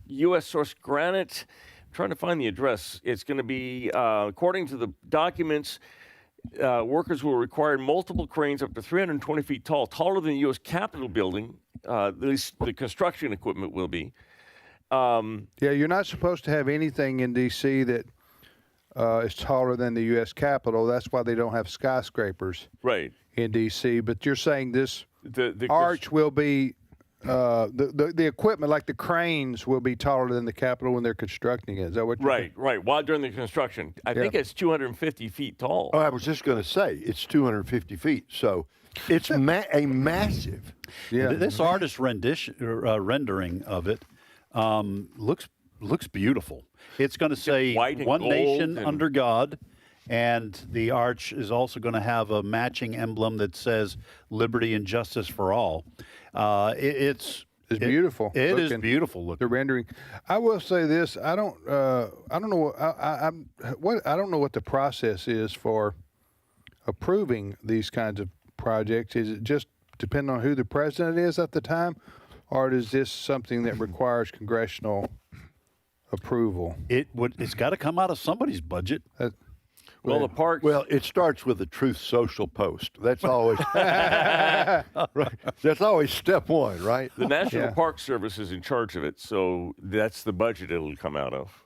Speaker 25: U.S. sourced granite. I'm trying to find the address. It's going to be, according to the documents, workers will require multiple cranes up to 320 feet tall, taller than the U.S. Capitol building. At least the construction equipment will be.
Speaker 14: You're not supposed to have anything in D.C. that is taller than the U.S. Capitol. That's why they don't have skyscrapers in D.C. But you're saying this arch will be the equipment, like the cranes, will be taller than the Capitol when they're constructing it. Is that what you're saying?
Speaker 25: Right. While during the construction, I think it's 250 feet tall.
Speaker 15: Oh, I was just going to say it's 250 feet, so it's a massive.
Speaker 16: This artist rendering of it looks beautiful. It's going to say "One Nation under God," and the arch is also going to have a matching emblem that says "Liberty and Justice for All." It's
Speaker 14: beautiful.
Speaker 16: It is beautiful looking.
Speaker 14: The rendering. I will say this: I don't know. I don't know what the process is for approving these kinds of projects. Is it just depend on who the president is at the time, or is this something that requires congressional approval?
Speaker 16: It's got to come out of somebody's budget.
Speaker 25: Well, the parks.
Speaker 15: Well, it starts with a Truth Social post. That's always right. That's always step one, right?
Speaker 25: The National Park Service is in charge of it, so that's the budget it'll come out of.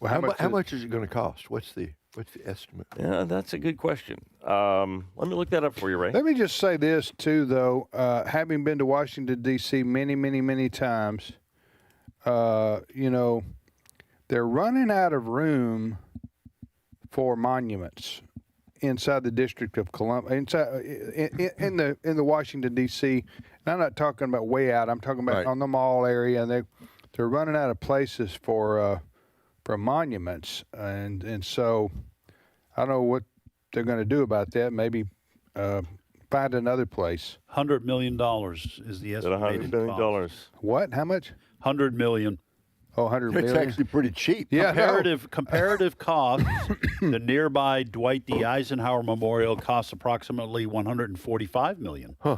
Speaker 15: Well, how much is it going to cost? What's the estimate?
Speaker 25: Yeah, that's a good question. Let me look that up for you, Ray.
Speaker 14: Let me just say this too, though. Having been to Washington D.C. many times, they're running out of room for monuments inside the District of Columbia, in the Washington D.C. And I'm not talking about way out. I'm talking about on the mall area, and they're running out of places for monuments, and so I don't know what they're going to do about that. Maybe find another place.
Speaker 16: $100 million is the estimated
Speaker 25: $100 million.
Speaker 16: cost.
Speaker 14: What? How much?
Speaker 16: $100 million.
Speaker 14: Oh, $100 million.
Speaker 15: It's actually pretty cheap.
Speaker 14: Yeah,
Speaker 16: comparative cost. The nearby Dwight D. Eisenhower Memorial costs approximately $145 million.
Speaker 15: Huh.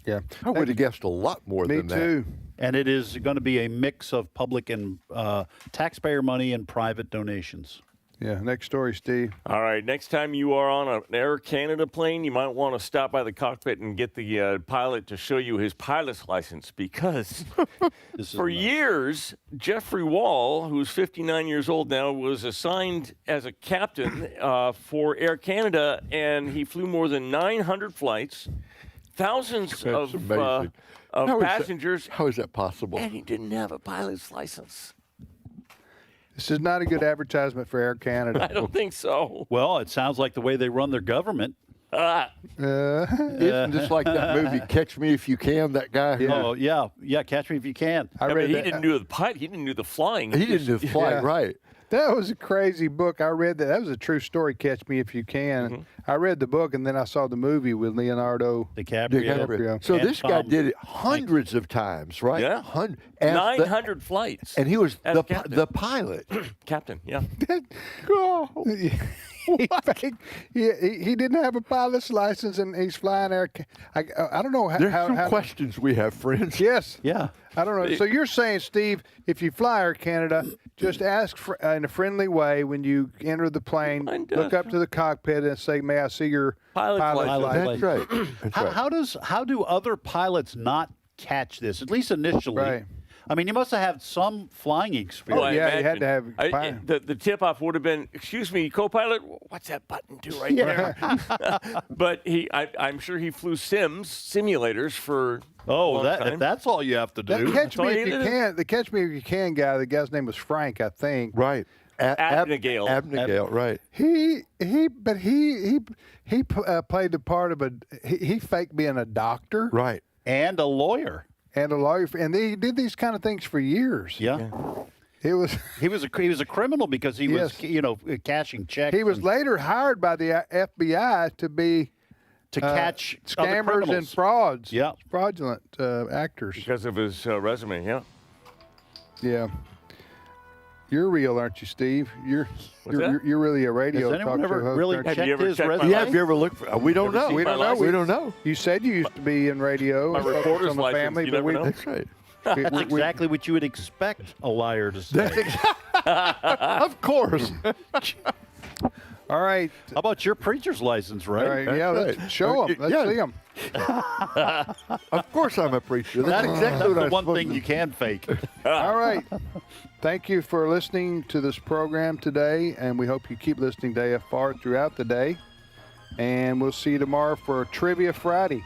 Speaker 14: Yeah,
Speaker 15: I would have guessed a lot more than that.
Speaker 14: Me too.
Speaker 16: And it is going to be a mix of public and taxpayer money and private donations.
Speaker 14: Yeah, next story, Steve.
Speaker 25: All right, next time you are on an Air Canada plane, you might want to stop by the cockpit and get the pilot to show you his pilot's license, because for years, Jeffrey Wall, who's 59 years old now, was assigned as a captain for Air Canada, and he flew more than 900 flights, thousands of passengers.
Speaker 15: How is that possible?
Speaker 25: And he didn't have a pilot's license.
Speaker 14: This is not a good advertisement for Air Canada.
Speaker 25: I don't think so.
Speaker 16: Well, it sounds like the way they run their government.
Speaker 15: Isn't this like that movie Catch Me If You Can? That guy.
Speaker 16: Oh yeah, Catch Me If You Can.
Speaker 25: He didn't do the pilot. He didn't do the flying.
Speaker 15: He didn't do the flying, right?
Speaker 14: That was a crazy book. I read that. That was a true story, Catch Me If You Can. Mm-hmm. I read the book, and then I saw the movie with Leonardo DiCaprio.
Speaker 15: So this guy did it hundreds of times, right?
Speaker 25: Yeah. 900 flights.
Speaker 15: And he was the pilot.
Speaker 25: Captain, yeah.
Speaker 14: He didn't have a pilot's license, and he's flying Air. I don't know how.
Speaker 15: There's some questions we have, friends.
Speaker 14: Yes.
Speaker 16: Yeah.
Speaker 14: I don't know. So you're saying, Steve, if you fly Air Canada, just ask in a friendly way when you enter the plane, look up to the cockpit and say, "May I see your pilot's license?"
Speaker 15: That's right. That's
Speaker 16: How do other pilots not catch this? At least initially.
Speaker 14: Right.
Speaker 16: I mean, you must have had some flying experience.
Speaker 14: Oh, yeah, you had to have.
Speaker 25: The tip-off would have been, "Excuse me, co-pilot, what's that button do right there?" But I'm sure he flew simulators for a long time.
Speaker 16: That's all you have to do.
Speaker 14: The Catch Me If You Can. The Catch Me If You Can guy. The guy's name was Frank, I think.
Speaker 15: Right.
Speaker 25: Abnegale,
Speaker 15: right.
Speaker 14: He played the part of he faked being a doctor,
Speaker 15: right,
Speaker 16: and a lawyer.
Speaker 14: And he did these kind of things for years.
Speaker 16: Yeah.
Speaker 14: He was
Speaker 16: a criminal because he was cashing checks.
Speaker 14: He was later hired by the FBI to
Speaker 16: catch
Speaker 14: scammers and frauds.
Speaker 16: Yeah,
Speaker 14: fraudulent actors
Speaker 25: because of his resume. Yeah.
Speaker 14: Yeah. You're real, aren't you, Steve? You're really a radio talk show host.
Speaker 16: Really checked his resume?
Speaker 15: Yeah, have you ever looked for? We don't know.
Speaker 14: We don't know.
Speaker 15: We don't know.
Speaker 14: You said you used to be in radio.
Speaker 25: My reporter's
Speaker 14: on the
Speaker 25: license.
Speaker 14: family,
Speaker 25: You
Speaker 14: but
Speaker 25: never know.
Speaker 15: That's right.
Speaker 16: That's exactly what you would expect a liar to say.
Speaker 15: Of course.
Speaker 14: All right.
Speaker 16: How about your preacher's license, Ray?
Speaker 14: All right, yeah, let's show them. Let's see them.
Speaker 15: Of course I'm a preacher. That's exactly what
Speaker 16: the
Speaker 15: I'm
Speaker 16: one
Speaker 15: supposed
Speaker 16: thing
Speaker 15: to
Speaker 16: you can fake.
Speaker 14: All right. Thank you for listening to this program today, and we hope you keep listening to AFR throughout the day. And we'll see you tomorrow for Trivia Friday.